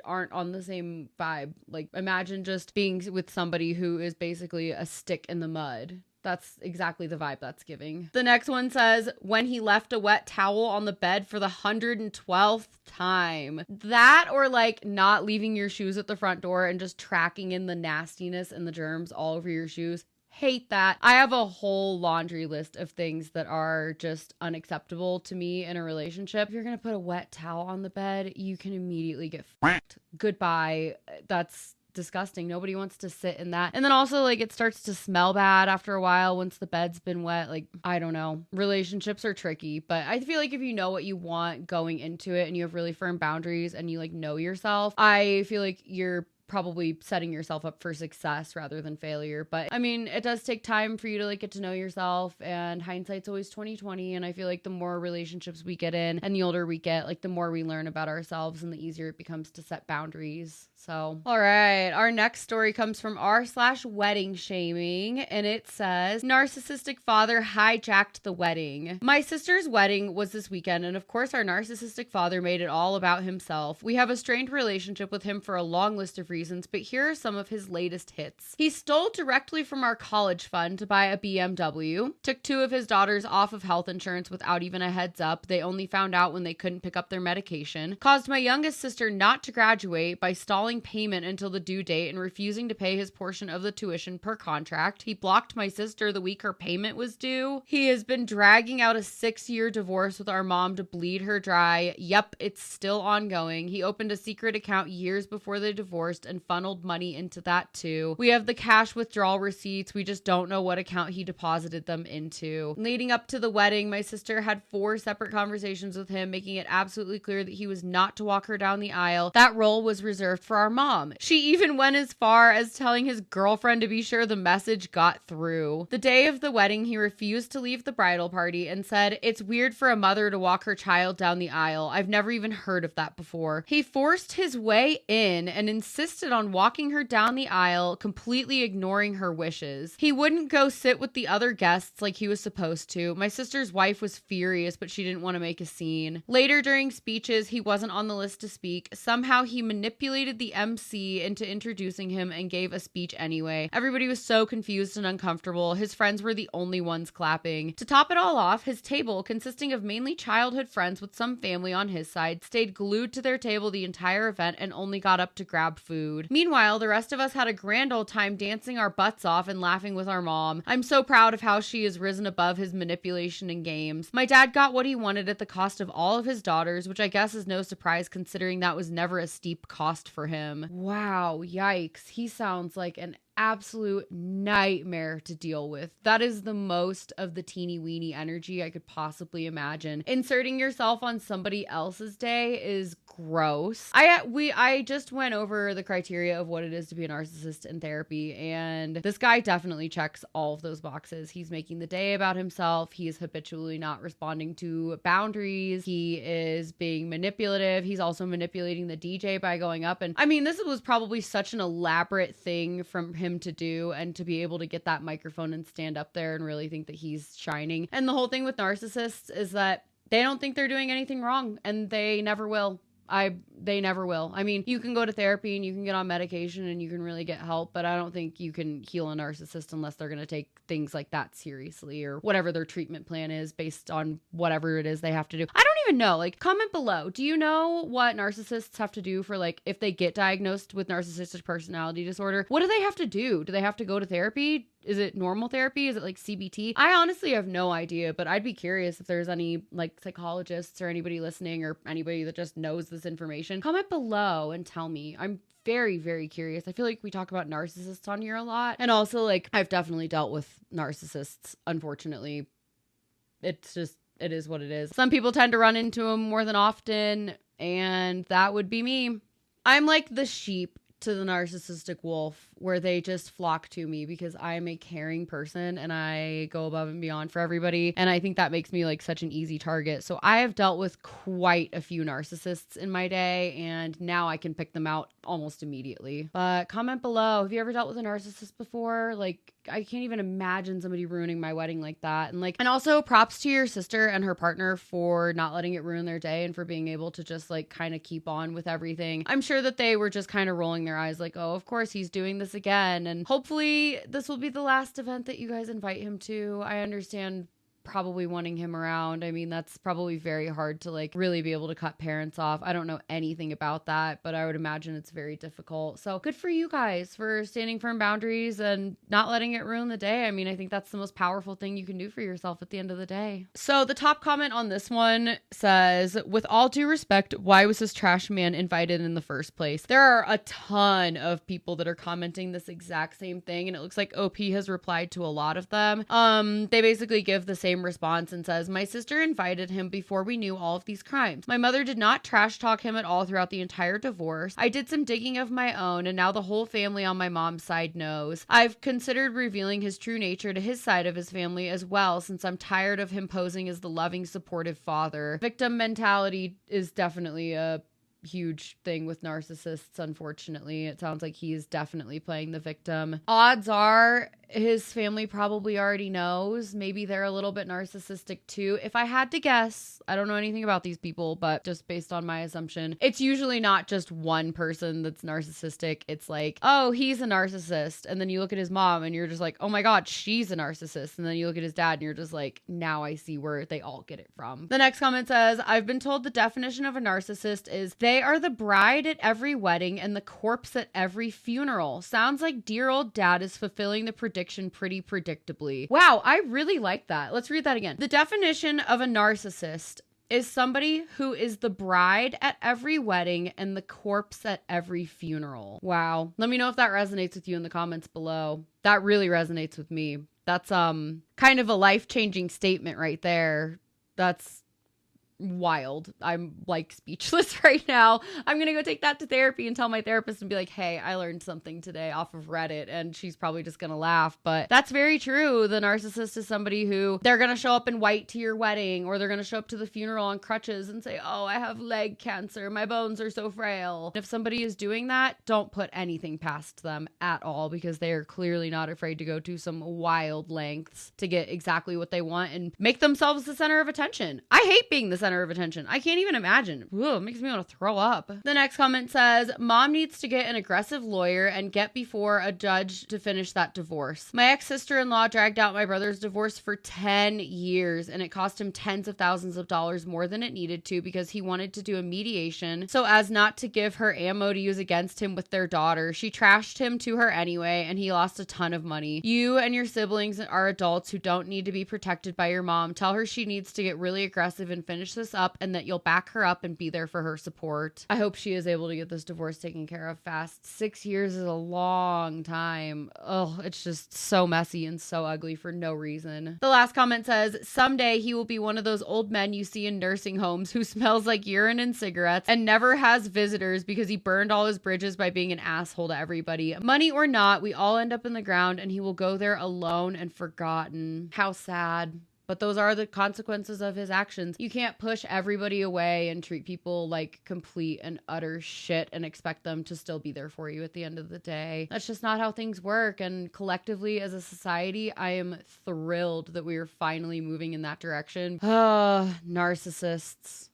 aren't on the same vibe? Like, imagine just being with somebody who is basically a stick in the mud. That's exactly the vibe that's giving. The next one says, when he left a wet towel on the bed for the 112th time. That, or like not leaving your shoes at the front door and just tracking in the nastiness and the germs all over your shoes. Hate that. I have a whole laundry list of things that are just unacceptable to me in a relationship. If you're going to put a wet towel on the bed, you can immediately get fucked. Goodbye. That's disgusting. Nobody wants to sit in that. And then also, like, it starts to smell bad after a while once the bed's been wet. Like, I don't know. Relationships are tricky, but I feel like if you know what you want going into it and you have really firm boundaries and you like know yourself, I feel like you're probably setting yourself up for success rather than failure. But I mean, it does take time for you to like get to know yourself, and hindsight's always 20/20. And I feel like the more relationships we get in and the older we get, like the more we learn about ourselves and the easier it becomes to set boundaries. So, all right, our next story comes from r/wedding shaming, and it says, narcissistic father hijacked the wedding. My sister's wedding was this weekend, and of course our narcissistic father made it all about himself. We have a strained relationship with him for a long list of reasons, but here are some of his latest hits. He stole directly from our college fund to buy a BMW, took 2 of his daughters off of health insurance without even a heads up. They only found out when they couldn't pick up their medication, caused my youngest sister not to graduate by stalling payment until the due date and refusing to pay his portion of the tuition per contract. He blocked my sister the week her payment was due. He has been dragging out a 6-year divorce with our mom to bleed her dry. Yep, it's still ongoing. He opened a secret account years before they divorced and funneled money into that too. We have the cash withdrawal receipts. We just don't know what account he deposited them into. Leading up to the wedding, my sister had 4 separate conversations with him, making it absolutely clear that he was not to walk her down the aisle. That role was reserved for our mom. She even went as far as telling his girlfriend to be sure the message got through. The day of the wedding, he refused to leave the bridal party and said, it's weird for a mother to walk her child down the aisle. I've never even heard of that before. He forced his way in and insisted on walking her down the aisle, completely ignoring her wishes. He wouldn't go sit with the other guests like he was supposed to. My sister's wife was furious, but she didn't want to make a scene. Later during speeches, he wasn't on the list to speak. Somehow he manipulated the the MC into introducing him and gave a speech anyway. Everybody was so confused and uncomfortable. His friends were the only ones clapping. To top it all off, his table, consisting of mainly childhood friends with some family on his side, stayed glued to their table the entire event and only got up to grab food. Meanwhile, the rest of us had a grand old time dancing our butts off and laughing with our mom. I'm so proud of how she has risen above his manipulation and games. My dad got what he wanted at the cost of all of his daughters, which I guess is no surprise considering that was never a steep cost for him. Wow, yikes. He sounds like an absolute nightmare to deal with. That is the most of the teeny weeny energy I could possibly imagine. Inserting yourself on somebody else's day is gross. I just went over the criteria of what it is to be a narcissist in therapy, and this guy definitely checks all of those boxes. He's making the day about himself. He is habitually not responding to boundaries. He is being manipulative. He's also manipulating the DJ by going up, and I mean, this was probably such an elaborate thing from him to do, and to be able to get that microphone and stand up there and really think that he's shining. And the whole thing with narcissists is that they don't think they're doing anything wrong, and they never will. They never will. I mean, you can go to therapy and you can get on medication and you can really get help, but I don't think you can heal a narcissist unless they're going to take things like that seriously, or whatever their treatment plan is based on whatever it is they have to do. I don't even know. Like, comment below. Do you know what narcissists have to do for, like, if they get diagnosed with narcissistic personality disorder? What do they have to do? Do they have to go to therapy? Is it normal therapy? Is it like CBT? I honestly have no idea, but I'd be curious if there's any like psychologists or anybody listening or anybody that just knows this information. Comment below and tell me. I'm very, very curious. I feel like we talk about narcissists on here a lot. And also, like, I've definitely dealt with narcissists, unfortunately. It's just, it is what it is. Some people tend to run into them more than often, and that would be me. I'm like the sheep to the narcissistic wolf, where they just flock to me because I'm a caring person and I go above and beyond for everybody. And I think that makes me like such an easy target. So I have dealt with quite a few narcissists in my day, and now I can pick them out almost immediately. But comment below, have you ever dealt with a narcissist before? Like, I can't even imagine somebody ruining my wedding like that. And also props to your sister and her partner for not letting it ruin their day and for being able to just like kind of keep on with everything. I'm sure that they were just kind of rolling their eyes like, oh, of course he's doing this again. And hopefully this will be the last event that you guys invite him to. I understand probably wanting him around. I mean, that's probably very hard to like really be able to cut parents off. I don't know anything about that, but I would imagine it's very difficult. So good for you guys for standing firm boundaries and not letting it ruin the day. I mean, I think that's the most powerful thing you can do for yourself at the end of the day. So the top comment on this one says, with all due respect, why was this trash man invited in the first place? There are a ton of people that are commenting this exact same thing, and it looks like OP has replied to a lot of them. They basically give the same response and says, my sister invited him before we knew all of these crimes. My mother did not trash talk him at all throughout the entire divorce. I did some digging of my own, and now the whole family on my mom's side knows. I've considered revealing his true nature to his side of his family as well, since I'm tired of him posing as the loving, supportive father. Victim mentality is definitely a huge thing with narcissists, unfortunately. It sounds like he's definitely playing the victim. Odds are his family probably already knows. Maybe they're a little bit narcissistic too. If I had to guess, I don't know anything about these people, but just based on my assumption, it's usually not just one person that's narcissistic. It's like, oh, he's a narcissist. And then you look at his mom and you're just like, oh my God, she's a narcissist. And then you look at his dad and you're just like, now I see where they all get it from. The next comment says, I've been told the definition of a narcissist is they are the bride at every wedding and the corpse at every funeral. Sounds like dear old dad is fulfilling the prediction pretty predictably. Wow, I really like that. Let's read that again. The definition of a narcissist is somebody who is the bride at every wedding and the corpse at every funeral. Wow. Let me know if that resonates with you in the comments below. That really resonates with me. That's kind of a life-changing statement right there. That's wild. I'm like speechless right now. I'm gonna go take that to therapy and tell my therapist and be like, hey, I learned something today off of Reddit, and she's probably just gonna laugh, but that's very true. The narcissist is somebody who they're gonna show up in white to your wedding, or they're gonna show up to the funeral on crutches and say, oh, I have leg cancer, my bones are so frail. If somebody is doing that, don't put anything past them at all, because they are clearly not afraid to go to some wild lengths to get exactly what they want and make themselves the center of attention. I hate being the center center of attention. I can't even imagine. Ooh, it makes me want to throw up. The next comment says, mom needs to get an aggressive lawyer and get before a judge to finish that divorce. My ex-sister-in-law dragged out my brother's divorce for 10 years and it cost him tens of thousands of dollars more than it needed to because he wanted to do a mediation so as not to give her ammo to use against him with their daughter. She trashed him to her anyway and he lost a ton of money. You and your siblings are adults who don't need to be protected by your mom. Tell her she needs to get really aggressive and finish this up and that you'll back her up and be there for her support. I hope she is able to get this divorce taken care of fast. 6 years is a long time. Oh, it's just so messy and so ugly for no reason. The last comment says, someday he will be one of those old men you see in nursing homes who smells like urine and cigarettes and never has visitors because he burned all his bridges by being an asshole to everybody. Money or not, we all end up in the ground and he will go there alone and forgotten. How sad. But those are the consequences of his actions. You can't push everybody away and treat people like complete and utter shit and expect them to still be there for you at the end of the day. That's just not how things work. And collectively as a society, I am thrilled that we are finally moving in that direction. Narcissists.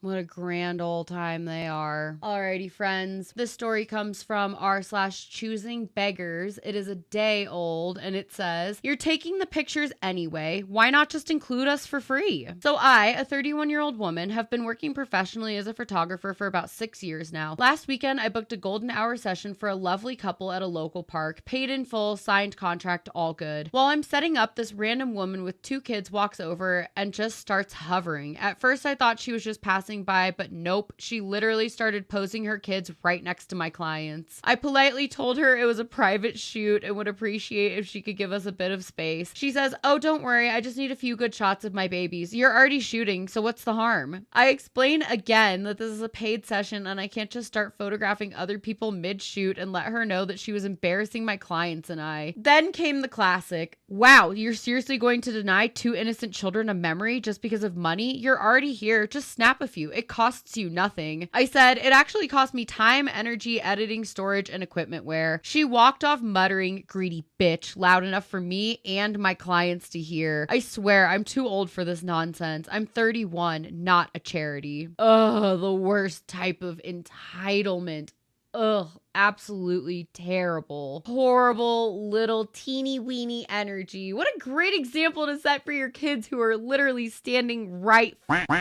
What a grand old time they are. Alrighty, friends. This story comes from r/choosing beggars. It is a day old and it says, you're taking the pictures anyway. Why not just include us for free? So I, a 31-year-old woman, have been working professionally as a photographer for about 6 years now. Last weekend, I booked a golden hour session for a lovely couple at a local park. Paid in full, signed contract, all good. While I'm setting up, this random woman with 2 kids walks over and just starts hovering. At first, I thought she was just passing by, but nope, she literally started posing her kids right next to my clients. I politely told her it was a private shoot and would appreciate if she could give us a bit of space. She says, oh, don't worry, I just need a few good shots of my babies. You're already shooting, so what's the harm? I explain again that this is a paid session and I can't just start photographing other people mid-shoot and let her know that she was embarrassing my clients and I. Then came the classic, wow, you're seriously going to deny 2 innocent children a memory just because of money? You're already here, just snap a few. It costs you nothing. I said, it actually cost me time, energy, editing, storage, and equipment wear. She walked off muttering, greedy bitch, loud enough for me and my clients to hear. I swear, I'm too old for this nonsense. I'm 31, not a charity. Ugh, the worst type of entitlement. Ugh, absolutely terrible. Horrible little teeny weeny energy. What a great example to set for your kids who are literally standing right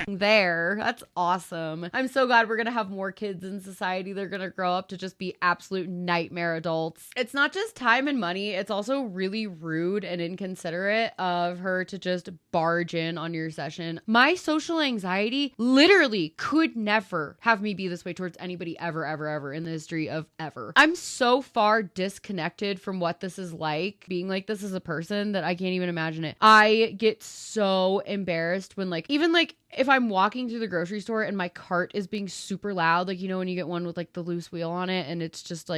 there. That's awesome. I'm so glad we're gonna have more kids in society. They're gonna grow up to just be absolute nightmare adults. It's not just time and money. It's also really rude and inconsiderate of her to just barge in on your session. My social anxiety literally could never have me be this way towards anybody ever in the history of ever. I'm so far disconnected from what this is like, being like this as a person, that I can't even imagine it. I get so embarrassed when even if I'm walking through the grocery store and my cart is being super loud, like, you know, when you get one with the loose wheel on it and it's just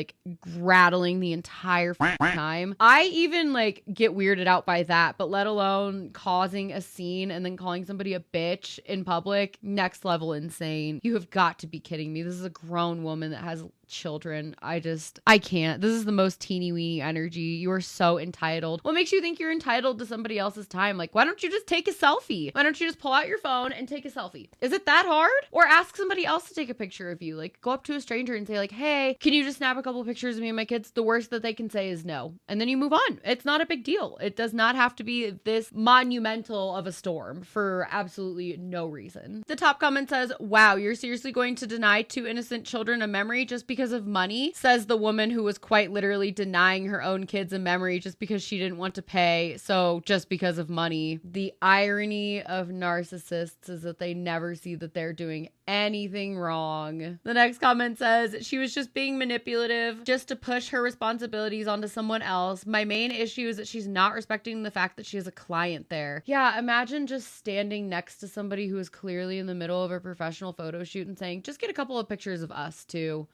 rattling the entire time. I even get weirded out by that, but let alone causing a scene and then calling somebody a bitch in public. Next level insane. You have got to be kidding me. This is a grown woman that has children. I can't. This is the most teeny weeny energy. You are so entitled. What makes you think you're entitled to somebody else's time? Why don't you just take a selfie? Why don't you just pull out your phone and take a selfie? Is it that hard? Or ask somebody else to take a picture of you. Go up to a stranger and say hey, can you just snap a couple pictures of me and my kids? The worst that they can say is no. And then you move on. It's not a big deal. It does not have to be this monumental of a storm for absolutely no reason. The top comment says, wow, you're seriously going to deny 2 innocent children a memory just because of money? Says the woman who was quite literally denying her own kids a memory just because she didn't want to pay. So just because of money. The irony of narcissists is that they never see that they're doing anything wrong. The next comment says, she was just being manipulative just to push her responsibilities onto someone else. My main issue is that she's not respecting the fact that she has a client there. Yeah, imagine just standing next to somebody who is clearly in the middle of a professional photo shoot and saying, just get a couple of pictures of us too.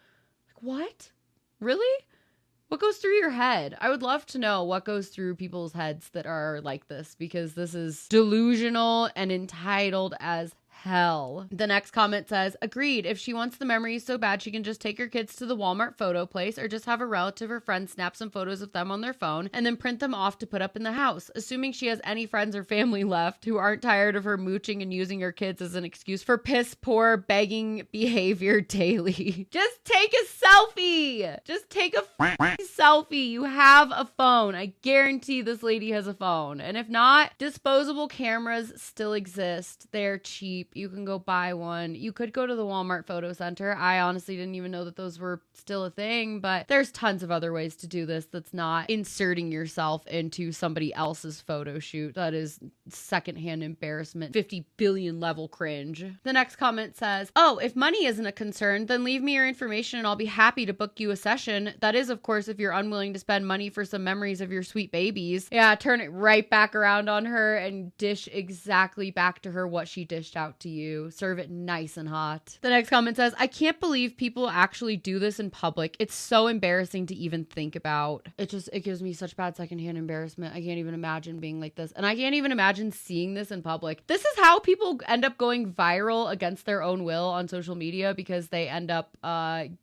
What? Really? What goes through your head? I would love to know what goes through people's heads that are like this, because this is delusional and entitled as hell. The next comment says, agreed. If she wants the memories so bad, she can just take her kids to the Walmart photo place or just have a relative or friend snap some photos of them on their phone and then print them off to put up in the house, assuming she has any friends or family left who aren't tired of her mooching and using her kids as an excuse for piss poor begging behavior daily. Just take a selfie. Just take a selfie. You have a phone. I guarantee this lady has a phone. And if not, disposable cameras still exist. They're cheap. You can go buy one. You could go to the Walmart photo center. I honestly didn't even know that those were still a thing, but there's tons of other ways to do this that's not inserting yourself into somebody else's photo shoot. That is secondhand embarrassment, 50 billion level cringe. The next comment says, oh, if money isn't a concern, then leave me your information and I'll be happy to book you a session. That is, of course, if you're unwilling to spend money for some memories of your sweet babies. Yeah, turn it right back around on her and dish exactly back to her what she dished out to you. Serve it nice and hot. The next comment says, I can't believe people actually do this in public. It's so embarrassing to even think about. It gives me such bad secondhand embarrassment. I can't even imagine being like this. And I can't even imagine seeing this in public. This is how people end up going viral against their own will on social media, because they end up,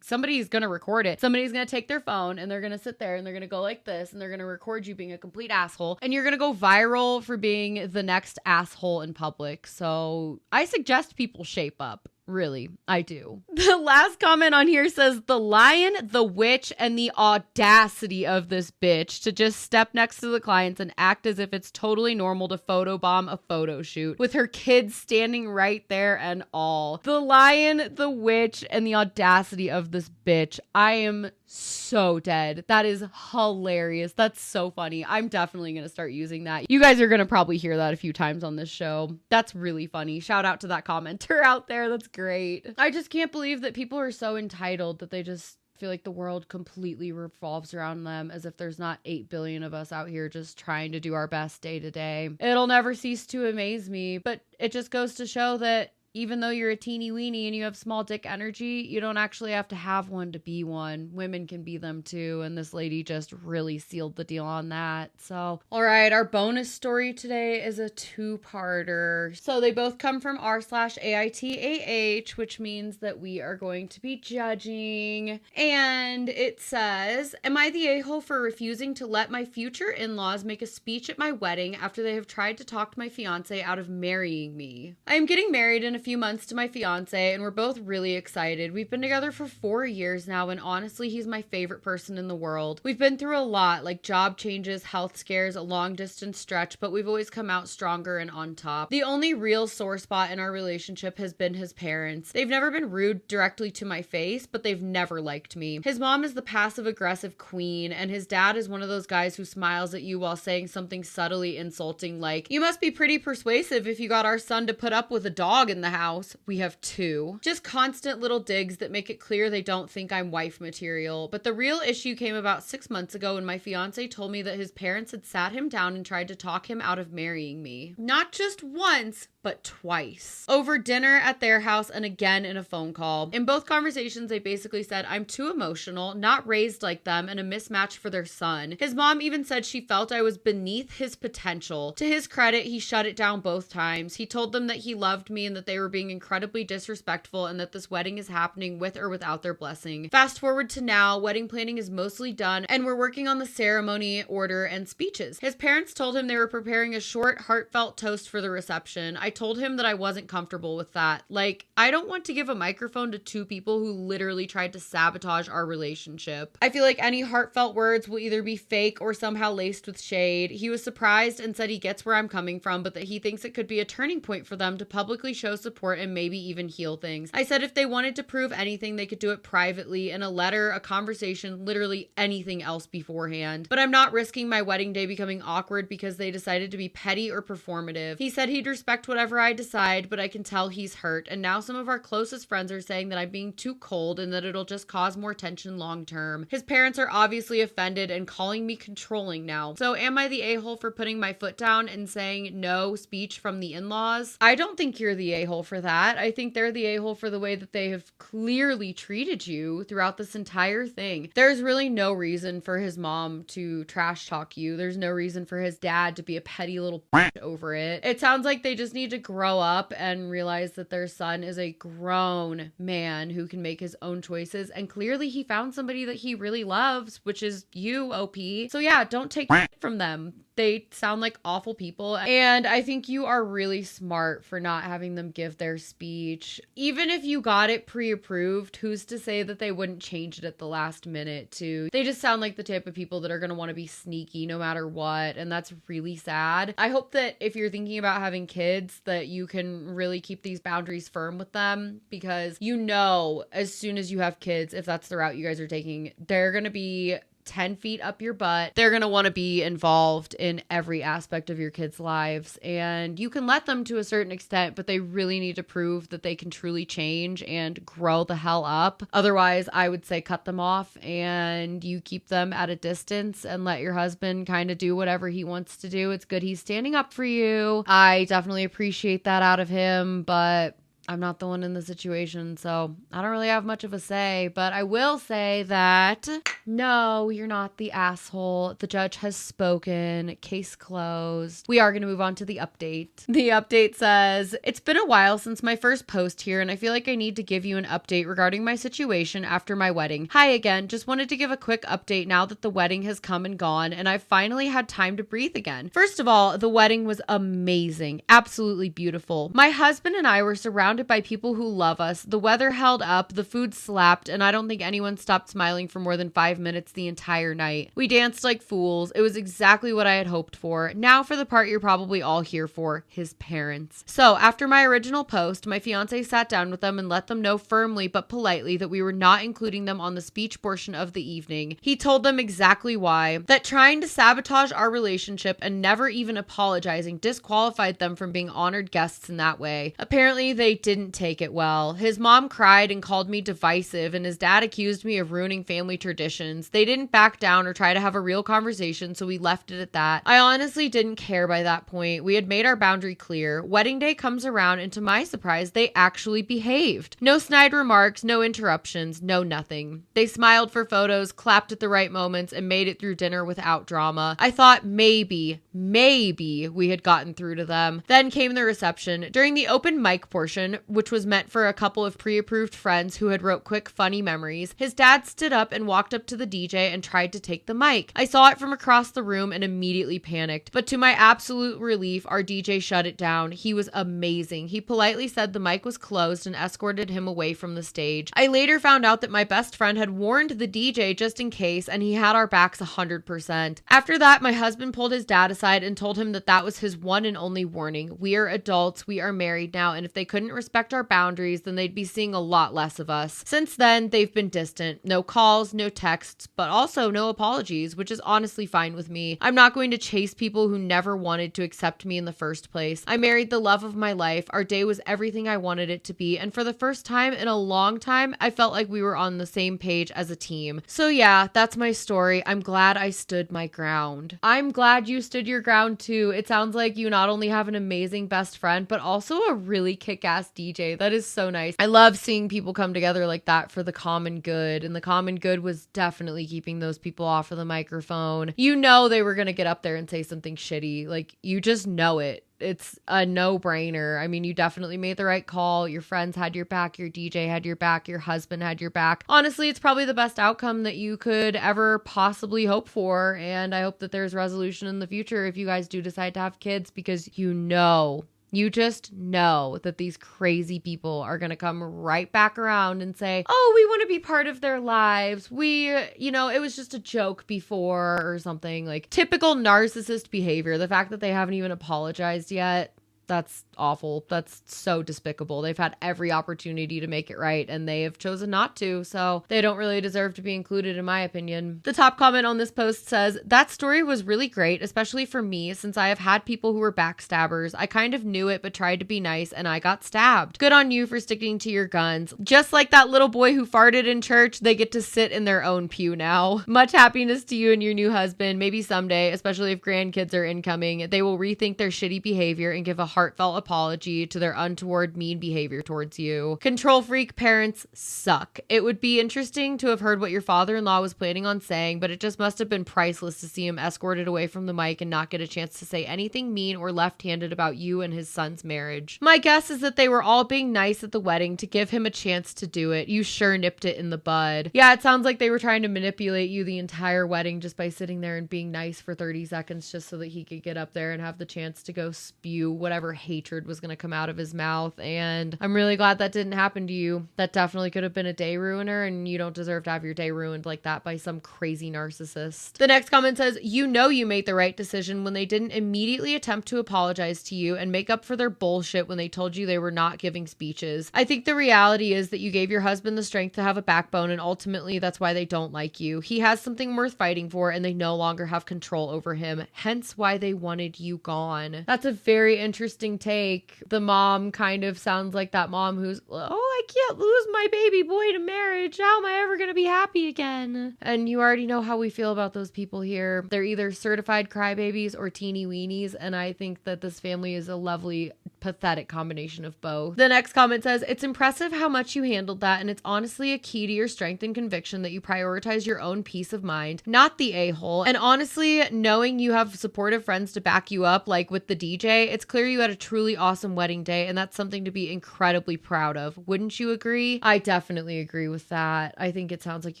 somebody's going to record it. Somebody's going to take their phone and they're going to sit there and they're going to go like this and they're going to record you being a complete asshole. And you're going to go viral for being the next asshole in public. So I suggest people shape up. Really, I do. The last comment on here says, the lion, the witch, and the audacity of this bitch to just step next to the clients and act as if it's totally normal to photobomb a photo shoot with her kids standing right there and all. The lion, the witch, and the audacity of this bitch. I am so dead. That is hilarious. That's so funny. I'm definitely going to start using that. You guys are going to probably hear that a few times on this show. That's really funny. Shout out to that commenter out there. That's great. I just can't believe that people are so entitled that they just feel like the world completely revolves around them, as if there's not 8 billion of us out here just trying to do our best day to day. It'll never cease to amaze me, but it just goes to show that even though you're a teeny weeny and you have small dick energy, you don't actually have to have one to be one. Women can be them too. And this lady just really sealed the deal on that. So, all right, our bonus story today is a two-parter. So they both come from r/AITAH, which means that we are going to be judging. And it says, am I the a-hole for refusing to let my future in-laws make a speech at my wedding after they have tried to talk my fiance out of marrying me? I am getting married in a few months to my fiance, and we're both really excited. We've been together for 4 years now, and honestly, he's my favorite person in the world. We've been through a lot, like job changes, health scares, a long distance stretch, but we've always come out stronger and on top. The only real sore spot in our relationship has been his parents. They've never been rude directly to my face, but they've never liked me. His mom is the passive aggressive queen, and his dad is one of those guys who smiles at you while saying something subtly insulting like, you must be pretty persuasive if you got our son to put up with a dog in the house. We have 2. Just constant little digs that make it clear they don't think I'm wife material. But the real issue came about 6 months ago when my fiance told me that his parents had sat him down and tried to talk him out of marrying me. Not just once, but twice. Over dinner at their house and again in a phone call. In both conversations, they basically said, I'm too emotional, not raised like them, and a mismatch for their son. His mom even said she felt I was beneath his potential. To his credit, he shut it down both times. He told them that he loved me and that they were being incredibly disrespectful and that this wedding is happening with or without their blessing. Fast forward to now, wedding planning is mostly done and we're working on the ceremony, order, and speeches. His parents told him they were preparing a short, heartfelt toast for the reception. I told him that I wasn't comfortable with that. Like, I don't want to give a microphone to 2 people who literally tried to sabotage our relationship. I feel like any heartfelt words will either be fake or somehow laced with shade. He was surprised and said he gets where I'm coming from, but that he thinks it could be a turning point for them to publicly show support and maybe even heal things. I said if they wanted to prove anything, they could do it privately, in a letter, a conversation, literally anything else beforehand. But I'm not risking my wedding day becoming awkward because they decided to be petty or performative. He said he'd respect whatever I decide, but I can tell he's hurt. And now some of our closest friends are saying that I'm being too cold and that it'll just cause more tension long term. His parents are obviously offended and calling me controlling now. So am I the a-hole for putting my foot down and saying no speech from the in-laws? I don't think you're the a-hole for that. I think they're the a-hole for the way that they have clearly treated you throughout this entire thing. There's really no reason for his mom to trash talk you. There's no reason for his dad to be a petty little over it. It sounds like they just need to grow up and realize that their son is a grown man who can make his own choices. And clearly he found somebody that he really loves, which is you, OP. So yeah, don't take from them. They sound like awful people. And I think you are really smart for not having them give their speech. Even if you got it pre-approved, who's to say that they wouldn't change it at the last minute too? They just sound like the type of people that are going to want to be sneaky no matter what. And that's really sad. I hope that if you're thinking about having kids, that you can really keep these boundaries firm with them, because you know, as soon as you have kids, if that's the route you guys are taking, they're going to be 10 feet up your butt. They're going to want to be involved in every aspect of your kids' lives. And you can let them to a certain extent, but they really need to prove that they can truly change and grow the hell up. Otherwise, I would say cut them off and you keep them at a distance and let your husband kind of do whatever he wants to do. It's good he's standing up for you. I definitely appreciate that out of him, but I'm not the one in the situation, so I don't really have much of a say, but I will say that no, you're not the asshole. The judge has spoken. Case closed. We are going to move on to the update. The update says, it's been a while since my first post here, and I feel like I need to give you an update regarding my situation after my wedding. Hi again. Just wanted to give a quick update now that the wedding has come and gone, and I've finally had time to breathe again. First of all, the wedding was amazing. Absolutely beautiful. My husband and I were surrounded by people who love us. The weather held up, the food slapped, and I don't think anyone stopped smiling for more than 5 minutes the entire night. We danced like fools. It was exactly what I had hoped for. Now for the part you're probably all here for, his parents. So after my original post, my fiance sat down with them and let them know firmly but politely that we were not including them on the speech portion of the evening. He told them exactly why, that trying to sabotage our relationship and never even apologizing disqualified them from being honored guests in that way. Apparently they didn't take it well. His mom cried and called me divisive, and his dad accused me of ruining family traditions. They didn't back down or try to have a real conversation, so we left it at that. I honestly didn't care by that point. We had made our boundary clear. Wedding day comes around, and to my surprise, they actually behaved. No snide remarks, no interruptions, no nothing. They smiled for photos, clapped at the right moments, and made it through dinner without drama. I thought maybe we had gotten through to them. Then came the reception. During the open mic portion, which was meant for a couple of pre-approved friends who had wrote quick, funny memories, his dad stood up and walked up to the DJ and tried to take the mic. I saw it from across the room and immediately panicked, but to my absolute relief, our DJ shut it down. He was amazing. He politely said the mic was closed and escorted him away from the stage. I later found out that my best friend had warned the DJ just in case, and he had our backs 100%. After that, my husband pulled his dad aside and told him that that was his one and only warning. We are adults, we are married now, and if they couldn't respect our boundaries, then they'd be seeing a lot less of us. Since then, they've been distant. No calls, no texts, but also no apologies, which is honestly fine with me. I'm not going to chase people who never wanted to accept me in the first place. I married the love of my life. Our day was everything I wanted it to be, and for the first time in a long time, I felt like we were on the same page as a team. So yeah, that's my story. I'm glad I stood my ground. I'm glad you stood your ground too. It sounds like you not only have an amazing best friend, but also a really kick-ass DJ. That is so nice. I love seeing people come together like that for the common good, and the common good was definitely keeping those people off of the microphone. You know they were going to get up there and say something shitty. Like, you just know it. It's a no-brainer. I mean, you definitely made the right call. Your friends had your back. Your DJ had your back. Your husband had your back. Honestly, it's probably the best outcome that you could ever possibly hope for. And I hope that there's resolution in the future if you guys do decide to have kids, because you just know that these crazy people are going to come right back around and say, oh, we want to be part of their lives. It was just a joke before or something. Like typical narcissist behavior. The fact that they haven't even apologized yet, that's awful. That's so despicable. They've had every opportunity to make it right, and they have chosen not to, so they don't really deserve to be included, in my opinion. The top comment on this post says, that story was really great, especially for me, since I have had people who were backstabbers. I kind of knew it, but tried to be nice, and I got stabbed. Good on you for sticking to your guns. Just like that little boy who farted in church, they get to sit in their own pew now. Much happiness to you and your new husband. Maybe someday, especially if grandkids are incoming, they will rethink their shitty behavior and give a heartfelt apology to their untoward mean behavior towards you. Control freak parents suck. It would be interesting to have heard what your father-in-law was planning on saying, but it just must have been priceless to see him escorted away from the mic and not get a chance to say anything mean or left-handed about you and his son's marriage. My guess is that they were all being nice at the wedding to give him a chance to do it. You sure nipped it in the bud. Yeah, it sounds like they were trying to manipulate you the entire wedding just by sitting there and being nice for 30 seconds just so that he could get up there and have the chance to go spew whatever hatred was going to come out of his mouth. And I'm really glad that didn't happen to you. That definitely could have been a day ruiner, and you don't deserve to have your day ruined like that by some crazy narcissist. The next comment says, you know you made the right decision when they didn't immediately attempt to apologize to you and make up for their bullshit when they told you they were not giving speeches. I think the reality is that you gave your husband the strength to have a backbone, and ultimately that's why they don't like you. He has something worth fighting for, and they no longer have control over him, hence why they wanted you gone. That's a very interesting take. The mom kind of sounds like that mom who's, oh, I can't lose my baby boy to marriage. How am I ever going to be happy again? And you already know how we feel about those people here. They're either certified crybabies or teeny weenies, and I think that this family is a lovely, pathetic combination of both. The next comment says, it's impressive how much you handled that, and it's honestly a key to your strength and conviction that you prioritize your own peace of mind, not the a-hole. And honestly, knowing you have supportive friends to back you up, like with the DJ, it's clear you had a truly awesome wedding day, and that's something to be incredibly proud of. Wouldn't you agree? I definitely agree with that. I think it sounds like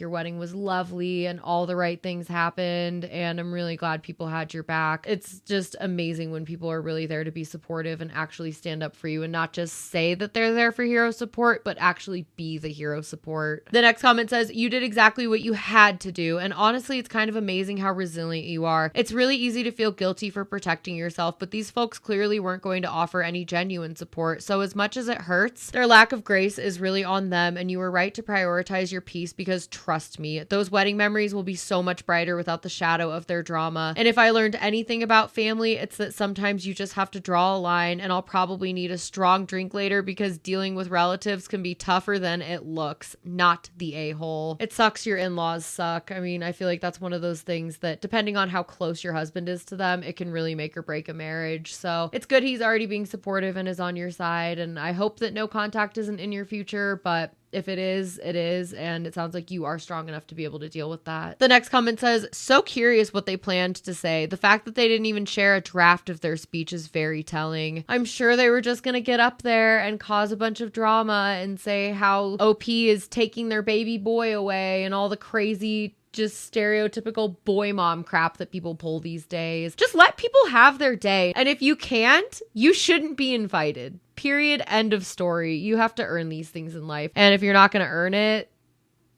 your wedding was lovely and all the right things happened, and I'm really glad people had your back. It's just amazing when people are really there to be supportive and actually stand up for you and not just say that they're there for hero support, but actually be the hero support. The next comment says, you did exactly what you had to do, and honestly, it's kind of amazing how resilient you are. It's really easy to feel guilty for protecting yourself, but these folks clearly weren't going to offer any genuine support, so as much as it hurts, their lack of grace is really on them, and you were right to prioritize your peace because trust me, those wedding memories will be so much brighter without the shadow of their drama. And if I learned anything about family, it's that sometimes you just have to draw a line, and I'll probably need a strong drink later because dealing with relatives can be tougher than it looks, not the a-hole. It sucks your in-laws suck. I mean, I feel like that's one of those things that depending on how close your husband is to them, it can really make or break a marriage. So it's good he's already being supportive and is on your side, and I hope that no contact isn't in your future, but if it is, it is, and it sounds like you are strong enough to be able to deal with that. The next comment says, so curious what they planned to say. The fact that they didn't even share a draft of their speech is very telling. I'm sure they were just going to get up there and cause a bunch of drama and say how OP is taking their baby boy away and all the crazy just stereotypical boy mom crap that people pull these days. Just let people have their day. And if you can't, you shouldn't be invited. Period. End of story. You have to earn these things in life. And if you're not going to earn it,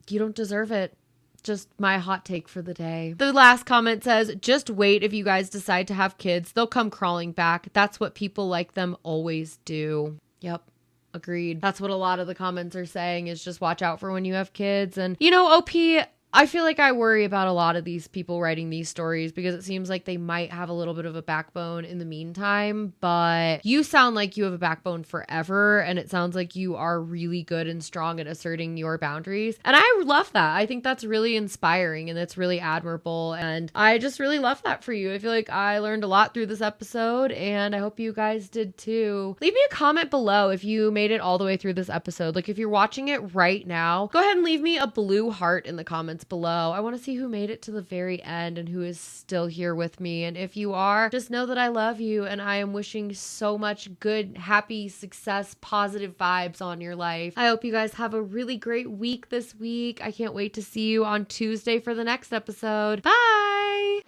you don't deserve it. Just my hot take for the day. The last comment says, just wait. If you guys decide to have kids, they'll come crawling back. That's what people like them always do. Yep. Agreed. That's what a lot of the comments are saying, is just watch out for when you have kids. And you know, OP, I feel like I worry about a lot of these people writing these stories because it seems like they might have a little bit of a backbone in the meantime, but you sound like you have a backbone forever, and it sounds like you are really good and strong at asserting your boundaries. And I love that. I think that's really inspiring and that's really admirable, and I just really love that for you. I feel like I learned a lot through this episode, and I hope you guys did too. Leave me a comment below if you made it all the way through this episode. Like if you're watching it right now, go ahead and leave me a blue heart in the comments below. I want to see who made it to the very end and who is still here with me. And if you are, just know that I love you and I am wishing so much good, happy, success, positive vibes on your life. I hope you guys have a really great week this week. I can't wait to see you on Tuesday for the next episode. Bye!